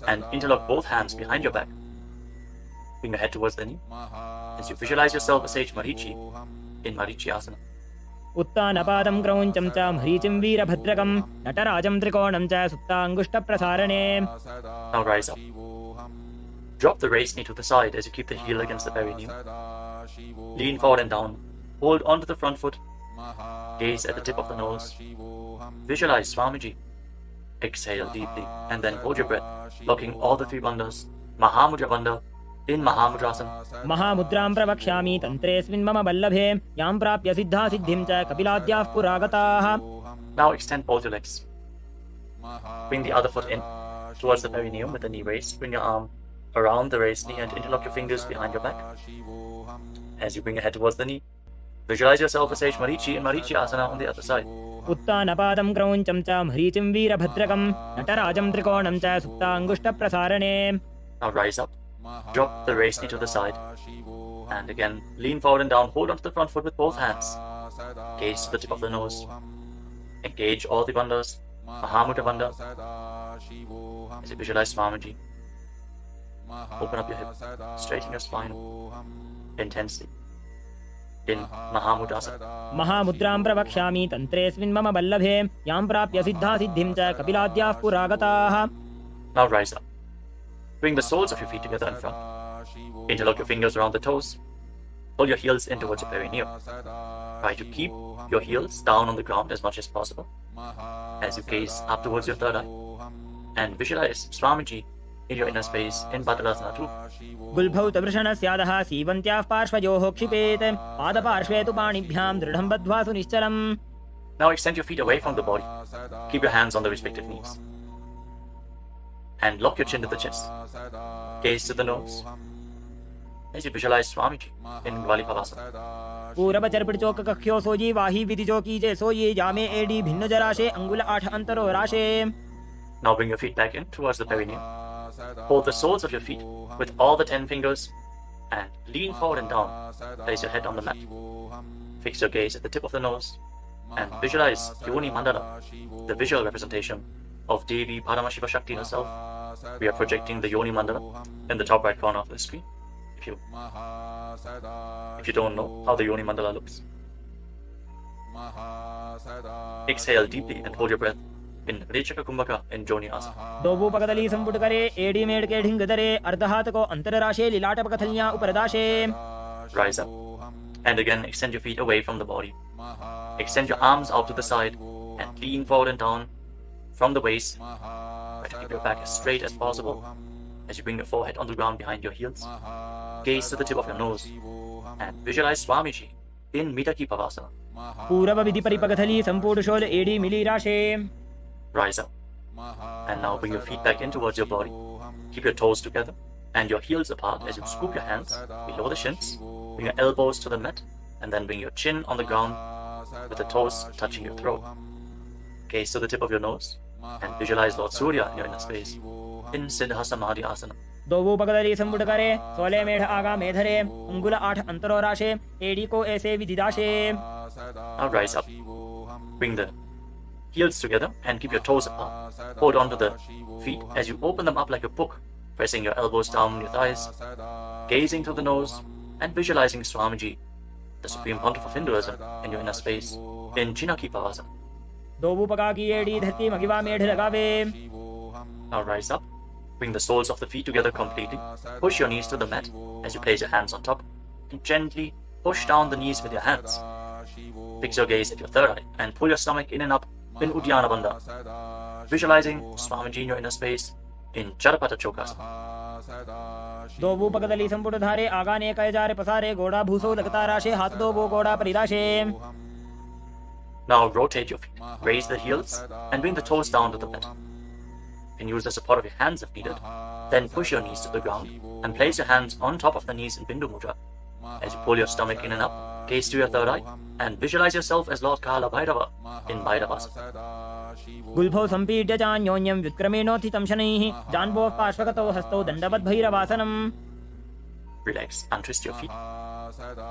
and interlock both hands behind your back. Bring your head towards the knee as you visualize yourself as Sage Marichi in Marichi Asana. उत्तानपादं क्रौञ्चं च मरीचिं वीरभद्रकं नटराजं त्रिकोणं च सुप्ताङ्गुष्ठप्रसारणे. Now rise up. Drop the raised knee to the side as you keep the heel against the perineum. Lean forward and down. Hold onto the front foot. Gaze at the tip of the nose. Visualize Swamiji. Exhale deeply and then hold your breath, locking all the three bandhas. Mahamudra Bandha in Mahamudrasana. महामुद्रां प्रवक्ष्यामि तन्त्रेऽस्मिन् मम वल्लभे यां प्राप्य सिद्धा सिद्धिं च कपिलाद्याः पुरागताः. Now extend both your legs. Bring the other foot in towards the perineum with the knee raised. Bring your arm around the raised knee and interlock your fingers behind your back. As you bring your head towards the knee, visualize yourself as Sage Marichi in Marichi Asana on the other side. उत्तानपादं क्रौञ्चं च मरीचिं वीरभद्रकं नटराजं त्रिकोणं च सुप्ताङ्गुष्ठप्रसारणे. Now rise up. Drop the raised knee to the side. And again, lean forward and down. Hold onto the front foot with both hands. Gaze to the tip of the nose. Engage all the bandhas. Mahamudra Bandha. As you visualize Swamiji. Open up your hip. Straighten your spine. Intensely. In Mahamudrasana. महामुद्रां प्रवक्ष्यामि तन्त्रेऽस्मिन् मम वल्लभे यां प्राप्य सिद्धा सिद्धिं च कपिलाद्याः पुरागताः. Now rise up. Bring the soles of your feet together in front. Interlock your fingers around the toes. Pull your heels in towards your perineum. Try to keep your heels down on the ground as much as possible. As you gaze up towards your third eye. And visualize Swamiji in your inner space in Bhadrasana too. गुल्भौतवृषणस्यादः सीवन्त्याः पार्श्वयोः क्षिपेत् पादपार्श्वे तु पाणिभ्यां दृढं बद्ध्वा सुनिश्चलम्. Now extend your feet away from the body. Keep your hands on the respective knees. And lock your chin to the chest. Gaze to the nose. As you visualize Swamiji in Gvalipavasana. पूरबचर्पिचोक कख्यो sooji वाही विधिजो कीजे सोये जामे AD भिन्न जराशे अंगुल 8 अंतरो राशे. Now bring your feet back in towards the perineum. Hold the soles of your feet with all the 10 fingers and lean forward and down. Place your head on the mat. Fix your gaze at the tip of the nose and visualize Yoni Mandala, the visual representation of Devi Paramashiva Shakti herself. We are projecting the Yoni Mandala in the top right corner of the screen. If you don't know how the Yoni Mandala looks. Exhale deeply and hold your breath in Rechaka Kumbhaka in Joni Asana. दोबू पकदली संपुट करे AD made के ढिंग दरे अर्धहात को अंतरराशे लीलाट पकथलियां उपरदाशे. Rise up and again extend your feet away from the body. Extend your arms out to the side and lean forward and down from the waist. Try to keep your back as straight as possible as you bring your forehead on the ground behind your heels. Gaze to the tip of your nose and visualize Swamiji in Mitaki Pavasana. पूरब विधि परिपकथली संपूर्ण एडी मिली राशे. Rise up and now bring your feet back in towards your body. Keep your toes together and your heels apart as you scoop your hands below the shins. Bring your elbows to the mat and then bring your chin on the ground with the toes touching your throat. Gaze to the tip of your nose and visualize Lord Surya in your inner space in Siddha Samadhi Asana. दोवो पगदरी संबुड करे 16 मेढ़ आगा मेधरे अंगुल 8 अंतरो राशे AD को ऐसे विधिदाशे. Now rise up. Bring the heels together and keep your toes apart. Hold on to the feet as you open them up like a book, pressing your elbows down on your thighs, gazing through the nose and visualizing Swamiji, the Supreme Pontiff of Hinduism, in your inner space in Chinakipavasana. दोवो पगा की AD धरती मगिवा मेढ़ लगावे. Now rise up. Bring the soles of the feet together completely. Push your knees to the mat as you place your hands on top and gently push down the knees with your hands. Fix your gaze at your third eye and pull your stomach in and up in Uddiyana Bandha. Visualizing Swamiji in your inner space in Charapata Chokasana. दोवो पगदली संबुड धारे आगाने कय जारे पसारे गोड़ा भूसो लगता राशे हाथ दोवो गोड़ा परिदाशे. Now rotate your feet. Raise the heels and bring the toes down to the mat. You can use the support of your hands if needed. Then push your knees to the ground and place your hands on top of the knees in Bindu Mudra. As you pull your stomach in and up, gaze to your third eye and visualize yourself as Lord Kala Bhairava in Bhairavasana. गुल्फौ संपीड्य चान्योन्यं व्युत्क्रमेणोत्थितं शनैः जान्वोः पार्श्वगतौ हस्तौ दण्डवद् भैरवासनम्. Relax, untwist your feet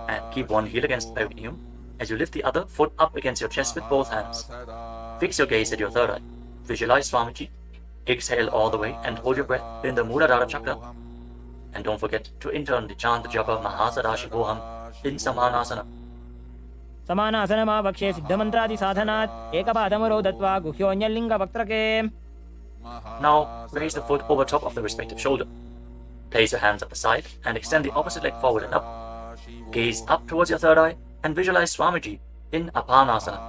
and keep one heel against the perineum as you lift the other foot up against your chest with both hands. Fix your gaze at your third eye. Visualize Swamiji. Exhale all the way and hold your breath in the Muladhara chakra. And don't forget to internally chant the japa Mahasadashivoham in Samanasana. समानासनमा वक्षे सिद्धमन्त्रादि साधनात् एकपादमरो दत्वा गुह्योऽन्यलिङ्ग वक्त्रके. Now raise the foot over top of the respective shoulder. Place your hands at the side and extend the opposite leg forward and up. Gaze up towards your third eye and visualize Swamiji in Apanasana.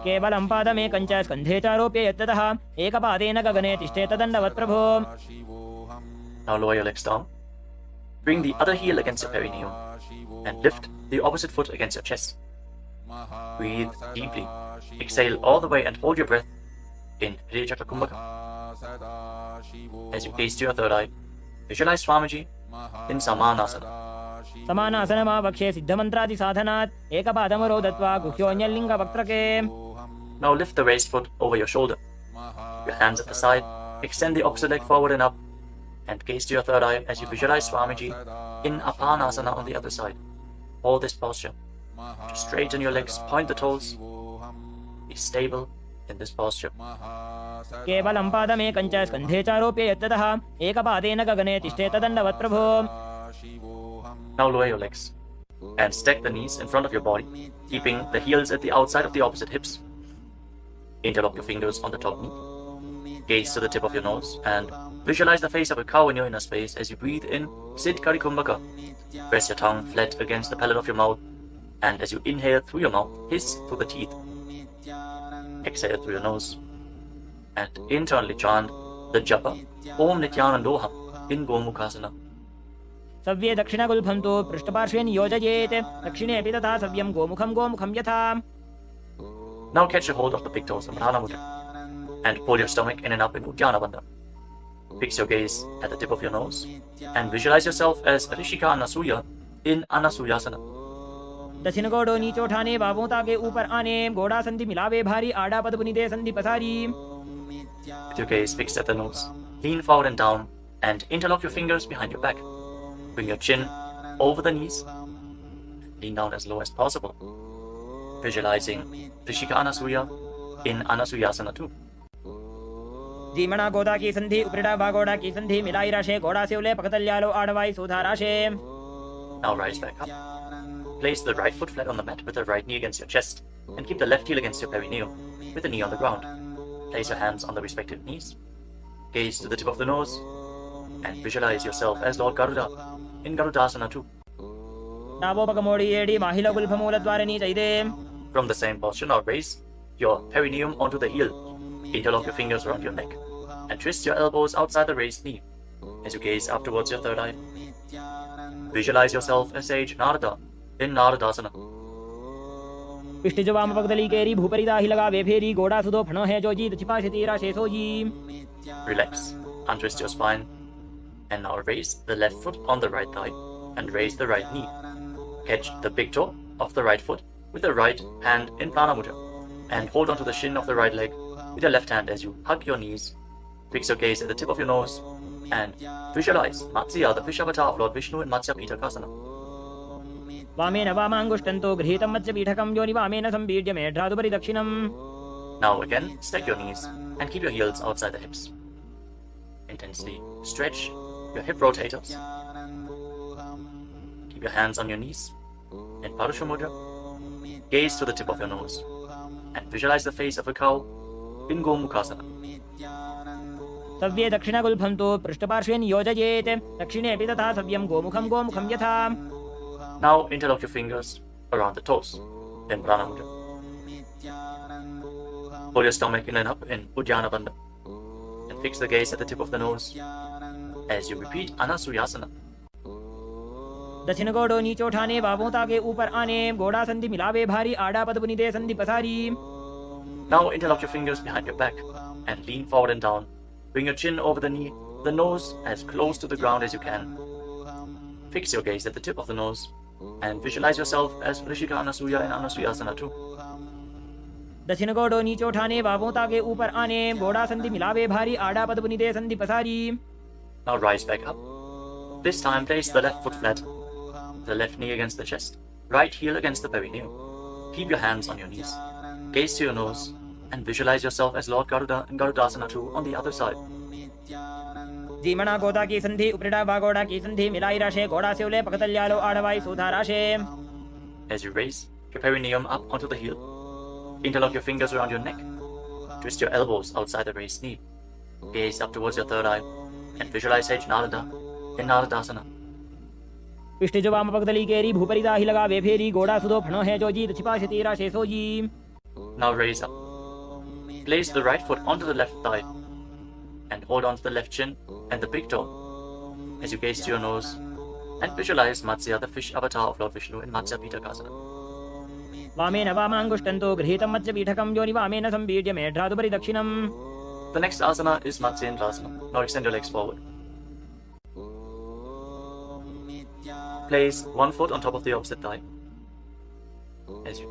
केवलं पादमेकं च स्कन्धे चारोप्य यत्ततः एकपादेन गगने तिष्ठेत दण्डवत् प्रभो. Now lower your legs down. Bring the other heel against your perineum and lift the opposite foot against your chest. Breathe deeply. Exhale all the way and hold your breath in Hriya Chakra Kumbhaka. As you gaze to your third eye, visualize Swamiji in Samanasana. समानासनमा वक्षे सिद्धमन्त्रादि साधनात् एकपादमरो दत्वा गुह्योऽन्यलिङ्ग वक्त्रके. Now lift the raised foot over your shoulder. Your hands at the side. Extend the opposite leg forward and up. And gaze to your third eye as you visualize Swamiji in Apanasana on the other side. Hold this posture. Just straighten your legs, point the toes. Be stable in this posture. केवलं पादमेकं च स्कन्धे चारोप्य यत्ततः एकपादेन गगने तिष्ठेत दण्डवत् प्रभो. Now lower your legs and stack the knees in front of your body, keeping the heels at the outside of the opposite hips. Interlock your fingers on the top knee. Gaze to the tip of your nose and visualize the face of a cow in your inner space as you breathe in Siddhkari Kumbhaka. Press your tongue flat against the palate of your mouth, and as you inhale through your mouth, hiss through the teeth. Exhale through your nose and internally chant the japa Om Nithyananda Yoga in Gomukhasana. सव्ये दक्षिणगुल्फं तु पृष्ठपार्श्वे नियोजयेत् दक्षिणेऽपि तथा सव्यं गोमुखं गोमुखं यथा. Now catch a hold of the big toes of Pradhana Mudra and pull your stomach in and up in Uddiyana Bandha. Fix your gaze at the tip of your nose and visualize yourself as Rishika Anasuya in Anasuyasana. दक्षिण गोड़ो नीचो ठाने बाबों के ऊपर आने गोड़ा संधि मिलावे भारी आड़ा पद बुनिदे संधि पसारी. With your gaze fixed at the nose, lean forward and down and interlock your fingers behind your back. Bring your chin over the knees. Lean down as low as possible. Visualizing Rishika Anasuya in Anasuyasana too. जीमणा गोदा की संधि उपरिड़ा बागोड़ा की संधि मिलाई राशे गोड़ा से उले पकतल्यालो आड़वाई सुधा राशे. Now rise back up. Place the right foot flat on the mat with the right knee against your chest and keep the left heel against your perineum with the knee on the ground. Place your hands on the respective knees. Gaze to the tip of the nose and visualize yourself as Lord Garuda in Garudasana too. नावो पगमोड़ी एडी माहिला गुल्फमूल द्वारनी चाहिए. From the same posture, now raise your perineum onto the heel. Interlock your fingers around your neck and twist your elbows outside the raised knee as you gaze up towards your third eye. Visualize yourself as sage Narada in Naradasana. पिष्टिज वाम पगदली केरी भूपरिदा ही लगा वे फेरी गोड़ा सुदो फणो है जो जी दछिपा से तीरा शेषो जी. Relax, untwist your spine and now raise the left foot on the right thigh and raise the right knee. Catch the big toe of the right foot with the right hand in Prana Mudra and hold onto the shin of the right leg with your left hand as you hug your knees. Fix your gaze at the tip of your nose and visualize Matsya, the fish avatar of Lord Vishnu in Matsya Pitakasana. वामेन वामाङ्गुष्टन्तो गृहीतं मत्स्यपीठकं योनि वामेन सम्पीड्य मेढ्रादुपरि दक्षिणम्. Now again, stack your knees and keep your heels outside the hips. Intensely stretch your hip rotators. Keep your hands on your knees in Parashu Mudra. Gaze to the tip of your nose and visualize the face of a cow in Gomukhasana. सव्ये दक्षिणगुल्फं तु पृष्ठपार्श्वे नियोजयेत् दक्षिणेऽपि तथा सव्यं गोमुखं गोमुखं यथा. Now interlock your fingers around the toes in Prana Mudra. Hold your stomach in and up in Uddiyana Bandha and fix the gaze at the tip of the nose as you repeat Anasuyasana. दक्षिण गोड़ो नीचो उठाने बाबों ताके ऊपर आने गोड़ा संधि मिलावे भारी आड़ा पद बुनिदे संधि पसारी. Now interlock your fingers behind your back and lean forward and down. Bring your chin over the knee, the nose as close to the ground as you can. Fix your gaze at the tip of the nose and visualize yourself as Rishika Anasuya in Anasuyasana too. दक्षिण गोड़ो नीचो उठाने बाबों ताके ऊपर आने गोड़ा संधि मिलावे भारी आड़ा पद बुनिदे संधि पसारी. Now rise back up. This time place the left foot flat, the left knee against the chest, right heel against the perineum. Keep your hands on your knees. Gaze to your nose and visualize yourself as Lord Garuda in Garudasana too on the other side. जीमणा गोदा की संधि उपरिडा बागोड़ा की संधि मिलाई राशे गोड़ा से उले पकतल्यालो आड़वाई सुधा राशे. As you raise your perineum up onto the heel, interlock your fingers around your neck. Twist your elbows outside the raised knee. Gaze up towards your third eye and visualize Sage Narada in Naradasana. पिष्टे जो वाम पकतली केरी भूपरिदा ही लगा वे फेरी गोड़ा सुधो फणो है जो जी छिपा से तेरा शेषो जी. Now raise up. Place the right foot onto the left thigh and hold on to the left shin and the big toe as you gaze to your nose and visualize Matsya, the fish avatar of Lord Vishnu in Matsya Pitakasana. वामेन वामाङ्गुष्टन्तो गृहीतं मत्स्यपीठकं योनि वामेन सम्पीड्य मेढ्रादुपरि दक्षिणम्. The next asana is Matsyendrasana. Now extend your legs forward. Place one foot on top of the opposite thigh. As you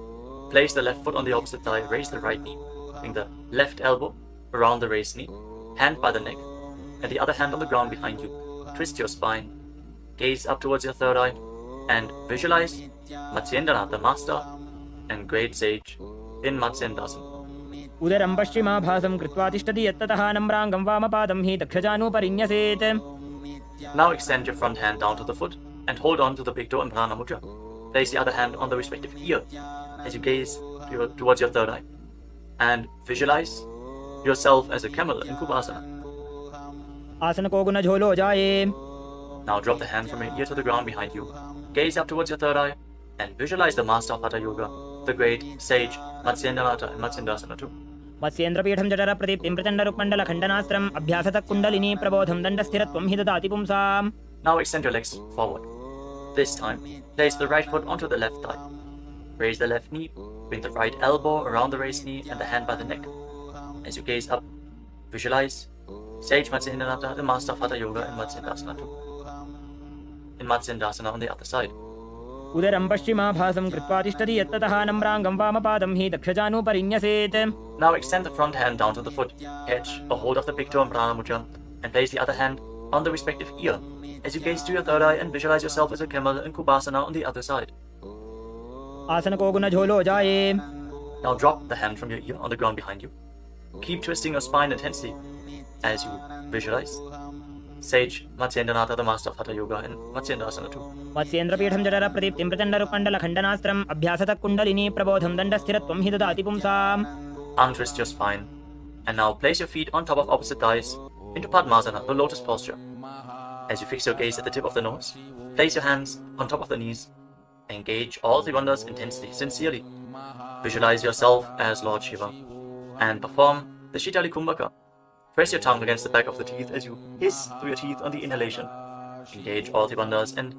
place the left foot on the opposite thigh, raise the right knee. Bring the left elbow around the raised knee, hand by the neck, and the other hand on the ground behind you. Twist your spine. Gaze up towards your third eye and visualize Matsyendranath, the master and great sage in Matsyendrasana. उदरं पश्चिमाभासं कृत्वा तिष्ठति यत्ततः नम्राङ्गं वामपादं हि दक्षजानुपरिन्यसेत्. Now extend your front hand down to the foot and hold on to the big toe in Prana Mudra. Place the other hand on the respective ear as you gaze towards your third eye and visualize yourself as a camel in Kubasana. आसन को गुण झोलो जाए. Now drop the hand from your ear to the ground behind you. Gaze up towards your third eye and visualize the master of Hatha Yoga, the great sage Matsyendranath in Matsyendrasana too. मत्स्येन्द्रपीठं जठर प्रदीप्तिं प्रचण्डरुक्मण्डल खण्डनास्त्रम् अभ्यासतः kundalini प्रबोधं दण्डस्थिरत्वं हि ददाति पुंसाम्. Now extend your legs forward. This time, place the right foot onto the left thigh. Raise the left knee, bring the right elbow around the raised knee and the hand by the neck. As you gaze up, visualize Sage Matsyendranath, the master of Hatha Yoga in Matsyendrasana too. In Matsyendrasana on the other side. उदरं पश्चिमाभासं कृत्वा तिष्ठति यत्ततः नम्राङ्गं वामपादं हि दक्षजानुपरिन्यसेत्. Now extend the front hand down to the foot, catch a hold of the big toe in Prana Mudra, and place the other hand on the respective ear as you gaze to your third eye and visualize yourself as a camel in Kubasana on the other side. आसन को गुण झोलो जाए. Now drop the hand from your ear on the ground behind you. Keep twisting your spine intensely as you visualize Sage Matsyendranath, the master of Hatha Yoga in Matsyendrasana too. मत्स्येन्द्रपीठं जठर प्रदीप्तिं प्रचण्डरुक्मण्डल खण्डनास्त्रम् अभ्यासतः kundalini प्रबोधं दण्डस्थिरत्वं हि ददाति पुंसाम्. Untwist your spine and now place your feet on top of opposite thighs into Padmasana, the lotus posture. As you fix your gaze at the tip of the nose, place your hands on top of the knees. Engage all the bandhas intensely, sincerely. Visualize yourself as Lord Shiva and perform the Shitali Kumbhaka. Press your tongue against the back of the teeth as you hiss through your teeth on the inhalation. Engage all the bandhas and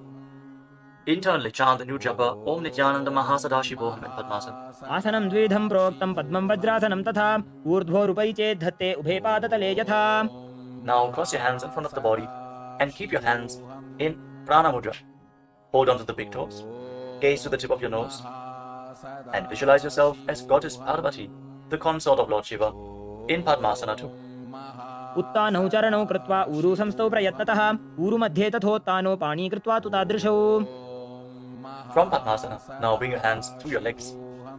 internally chant the new japa Om Nithyananda Mahasadaशिवोऽहम् in Padmasana. आसनं द्विधं प्रोक्तं पद्मं वज्रासनं तथा ऊर्ध्वोरुपरि चेत् धत्ते उभे पादतले यथा. Now cross your hands in front of the body and keep your hands in Prana Mudra. Hold on to the big toes. Gaze to the tip of your nose and visualize yourself as Goddess Parvati, the consort of Lord Shiva, in Padmasana too. उत्तानौ चरणौ कृत्वा ऊरु संस्थौ प्रयत्नतः ऊरु मध्ये तथोत्तानो पाणी कृत्वा तु तादृशौ. From Padmasana, now bring your hands to your legs.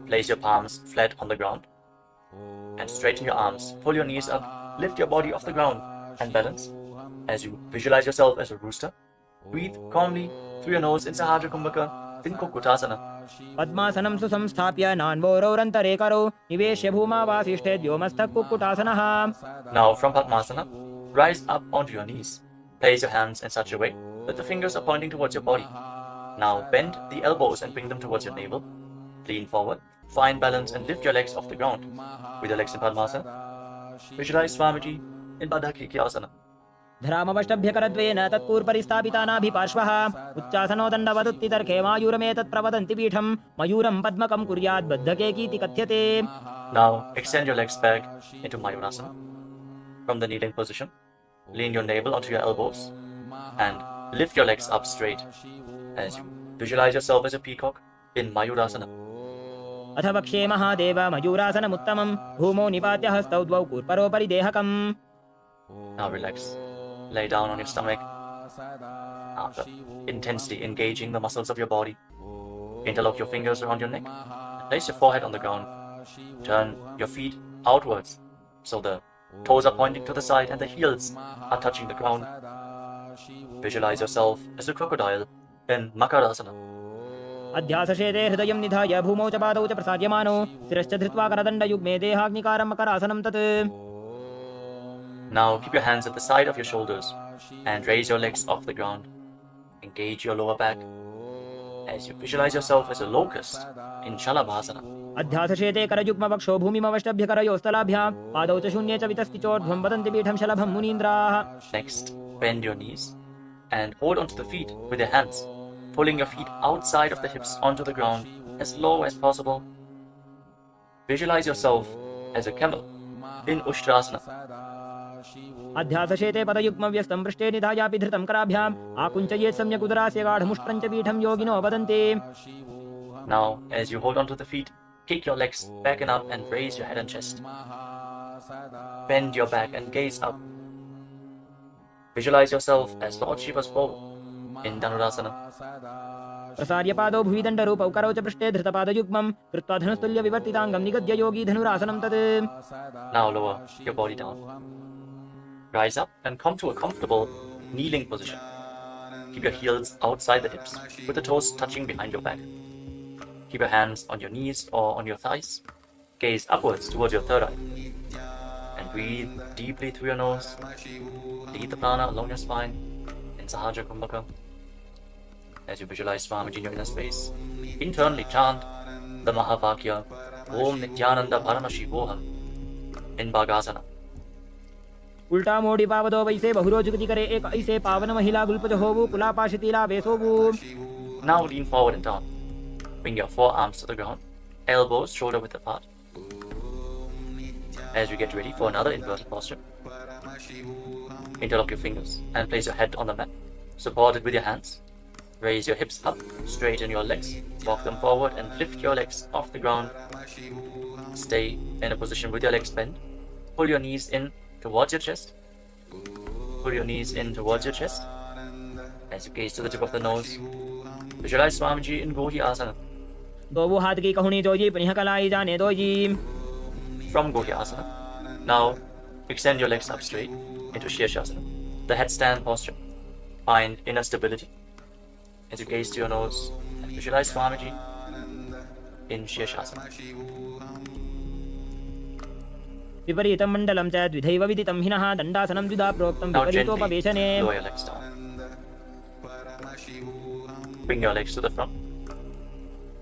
Place your palms flat on the ground and straighten your arms. Pull your knees up, lift your body off the ground and balance. As you visualize yourself as a rooster, breathe calmly through your nose in Sahaja Kumbhaka in Kukutasana. पद्मासनं सुसंस्थाप्य नान्वोरौरन्तरे करौ निवेश्य भूमा वासिष्ठे व्योमस्थः कुक्कुटासनः. Now from Padmasana, rise up onto your knees. Place your hands in such a way that the fingers are pointing towards your body. Now bend the elbows and bring them towards your navel. Lean forward, find balance and lift your legs off the ground. With your legs in Padmasana, visualize Swamiji in Bandhas. धरामवष्टभ्यकरद्वेन तत्कूर्परिस्थापितानाभिपार्श्वः उच्चासनो दण्डवदुत्तितर्के मायूरमेतत् प्रवदन्ति पीठं मयूरं पद्मकं कुर्यात् बद्धकेकीति कथ्यते. Now extend your legs back into Mayurasana. From the kneeling position, lean your navel onto your elbows and lift your legs up straight as you visualize yourself as a peacock in Mayurasana. अथ वक्ष्ये महादेव मयूरासनमुत्तमं भूमौ निपात्य हस्तौ द्वौ कूर्परोपरि देहकम्. Now relax. Lay down on your stomach. After intensely engaging the muscles of your body, interlock your fingers around your neck and place your forehead on the ground. Turn your feet outwards so the toes are pointing to the side and the heels are touching the ground. Visualize yourself as a crocodile in Makarasana. अध्यासशेते हृदयं निधाय भूमौ च पादौ च प्रसार्यमानो शिरश्च धृत्वा करदण्डयुग्मे देहाग्निकारं मकरासनं तत्. Now keep your hands at the side of your shoulders and raise your legs off the ground. Engage your lower back as you visualize yourself as a locust in Shalabhasana. अध्यासशेते करयुग्मवक्षो भूमिमवष्टभ्यकरयोस्तलाभ्यां पादौ च शून्ये च वितस्ति चोर्ध्वं वदन्ति पीठं शलभं मुनीन्द्राः. Next, bend your knees and hold onto the feet with your hands, pulling your feet outside of the hips onto the ground as low as possible. Visualize yourself as a camel in Ushtrasana. अध्यासशेते पदयुग्मव्यस्तं पृष्ठे निधायापि धृतं कराभ्याम् आकुञ्चयेत् सम्यक् उदरास्य गाढमुष्ट्रं च पीठं योगिनो वदन्ति. Now, as you hold onto the feet, kick your legs back and up and raise your head and chest. Bend your back and gaze up. Visualize yourself as Lord Shiva's foal in Dhanurasana. प्रसार्य पादौ भुवि दण्डरूपौ करौ च पृष्ठे धृतपादयुग्मं कृत्वा धनुस्तुल्य विवर्तिताङ्गं निगद्य योगी धनुरासनं तत्. Now lower your body down. Rise up and come to a comfortable kneeling position. Keep your heels outside the hips with the toes touching behind your back. Keep your hands on your knees or on your thighs. Gaze upwards towards your third eye. And breathe deeply through your nose. Lead the prana along your spine in Sahaja Kumbhaka. As you visualize Swamiji in your inner space, internally chant the Mahavakya Om Nithyananda Paramashivam in Bhagasana. उल्टा मोड़ी पावदो वैसे बहुरोजुगति करे एक ऐसे पावन महिला गुल्पज होवु कुलापाशितीला वेसोवु. Now lean forward and down. Bring your forearms to the ground, elbows shoulder width apart. As we get ready for another inverted posture, interlock your fingers and place your head on the mat, supported with your hands. Raise your hips up, straighten your legs, walk them forward and lift your legs off the ground. Stay in a position with your legs bent. Pull your knees in towards your chest. Pull your knees in towards your chest. As you gaze to the tip of the nose, visualize Swamiji in Gohi Asana. दोवु हाथ की कहुनी जोजी पुनिह कलाई जाने doji. From Gohi Asana, now extend your legs up straight into Shirshasana, the headstand posture. Find inner stability as you gaze to your nose and visualize Swamiji in Shirshasana. विपरीतं मण्डलं च द्विधैव विदितं हिनः दण्डासनं द्विधा प्रोक्तं Now gently विपरीतोपवेशने. lower your legs down. Bring your legs to the front.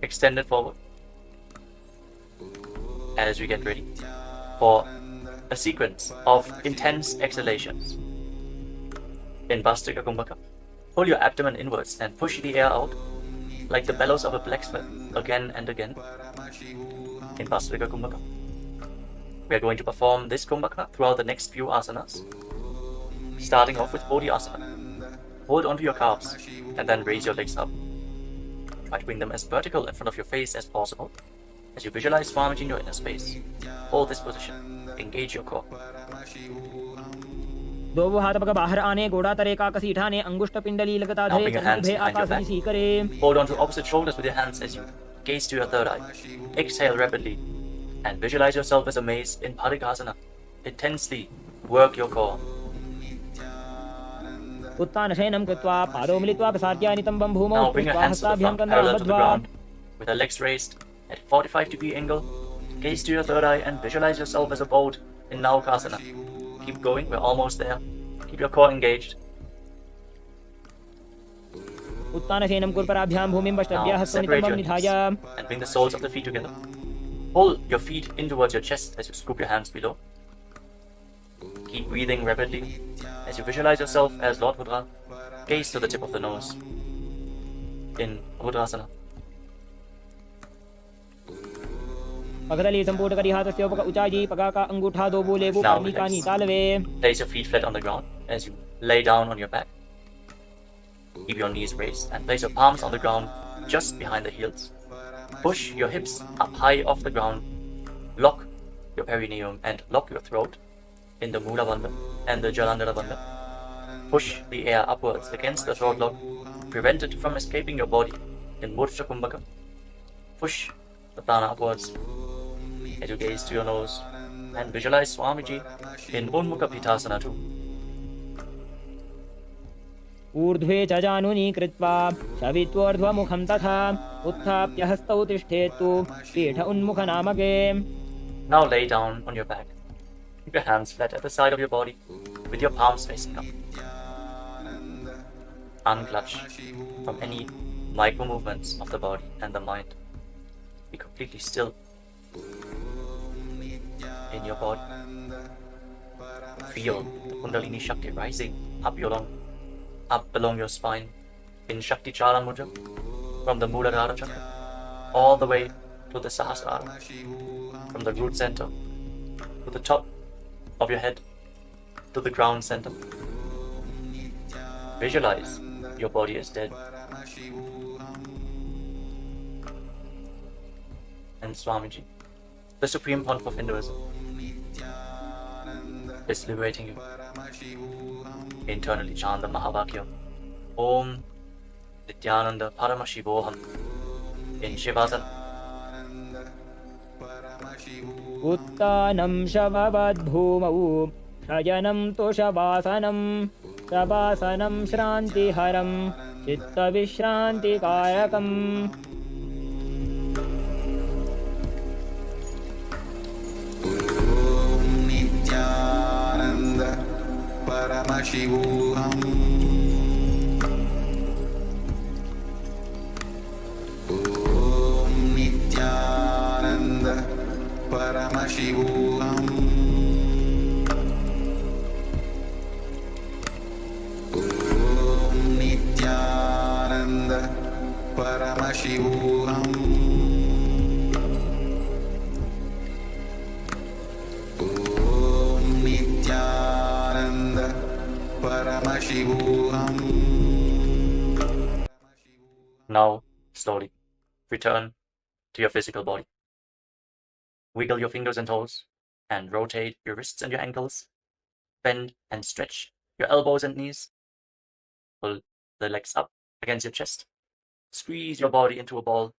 Extend it forward. As we get ready for a sequence of intense exhalations. In Bhastrika Kumbhaka, pull your abdomen inwards and push the air out like the bellows of a blacksmith again and again. In Bhastrika Kumbhaka, we are going to perform this Kumbhaka throughout the next few asanas, starting off with Bodhi Asana. Hold onto your calves and then raise your legs up. Try to bring them as vertical in front of your face as possible. As you visualize Swamiji in your inner space, hold this position. Engage your core. दो हाथ पग बाहर आने गोड़ा तरे का कसी ठाने अंगुष्ठ पिंडली लगता Now धरे bring your चरण hands उभे behind your आकाश सी करे back. Hold on to opposite shoulders with your hands as you gaze to your third eye. Exhale rapidly and visualize yourself as a mace in Parikasana. Intensely work your core. उत्तान शयनं कृत्वा पादौ मिलित्वा प्रसार्य नितंबं भूमौ Now bring your hands to the हस्ताभ्यां front, कन्दां parallel to the बद्ध्वा ground, with the legs raised at 45-degree angle. Gaze to your third eye and visualize yourself as a boat in Naukasana. Keep going, we're almost there. Keep your core engaged. उत्तान शयनं कुर्पराभ्यां भूमिं पश्चाभ्य Now हस्तं separate नितंबं your निधाय knees and bring the soles of the feet together. Pull your feet in towards your chest as you scoop your hands below. Keep breathing rapidly as you visualize yourself as Lord Rudra. Gaze to the tip of the nose in Rudrasana. पगदली संपूर्ण करी हाथस्य उपक उचाजी पगा का अंगूठा दो बोले वो Now पानी का relax. नितालवे Place your feet flat on the ground as you lay down on your back. Keep your knees raised and place your palms on the ground just behind the heels. Push your hips up high off the ground. Lock your perineum and lock your throat in the Mula Bandha and the Jalandhara Bandha. Push the air upwards against the throat lock. Prevent it from escaping your body in Murcha Kumbhaka. Push the prana upwards as you gaze to your nose and visualize Swamiji in Unmukha Pitasana too. ऊर्ध्वे च जानुनी कृत्वा शवित्वोर्ध्वमुखं तथा उत्थाप्य हस्तौ तिष्ठेत्तु पीठ उन्मुख नामके Now lay down on your back. Keep your hands flat at the side of your body with your palms facing up. Unclutch from any micro movements of the body and the mind. Be completely still in your body. Feel the Kundalini Shakti rising up along your spine in Shakti Chala Mudra from the Muladhara Chakra all the way to the Sahasrara, from the root center to the top of your head to the ground center. Visualize your body is dead and Swamiji, the supreme pontiff of Hinduism, is liberating you. Internally chant the Mahavakya Om Nithyananda Paramashivoham in Shivasana. उत्तानं शववद्भूमौ शयनं तु शवासनं शवासनं श्रान्तिहरं चित्तविश्रान्तिकारकम् नित्यानन्द परमशिवोऽहम् ॐ नित्यानन्द परमशिवोऽहम् ॐ नित्यानन्द परमशिवोऽहम् नित्यानन्द परमशिवोऽहम्. Now, slowly, return to your physical body. Wiggle your fingers and toes and rotate your wrists and your ankles. Bend and stretch your elbows and knees. Pull the legs up against your chest. Squeeze your body into a ball.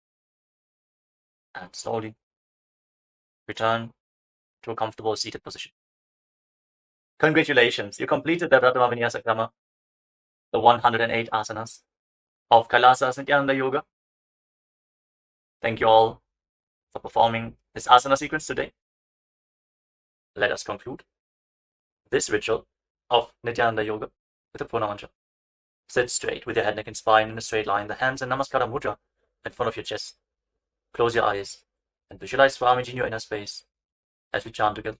And slowly return to a comfortable seated position. Congratulations, you completed the Pratama Vinyasa Krama, the 108 asanas of Kailasa's Nithyananda Yoga. Thank you all for performing this asana sequence today. Let us conclude this ritual of Nithyananda Yoga with a Purna mantra. Sit straight with your head, neck and spine in a straight line, the hands in Namaskara Mudra in front of your chest. Close your eyes and visualize Swamiji in your inner space as we chant together.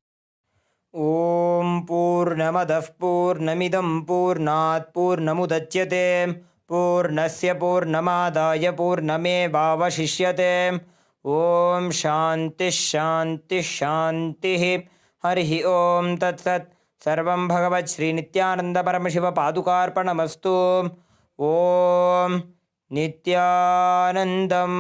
ॐ पूर्णमदः पूर्णमिदं पूर्णात् पूर्णमुदच्यते पूर्णस्य पूर्णमादाय पूर्णमेवावशिष्यते ॐ शान्तिः शान्तिः शान्तिः हरिः ॐ तत्सत् सर्वं भगवत् श्रीनित्यानन्दपरमशिवपादुकार्पणमस्तु ॐ नित्यानन्दम्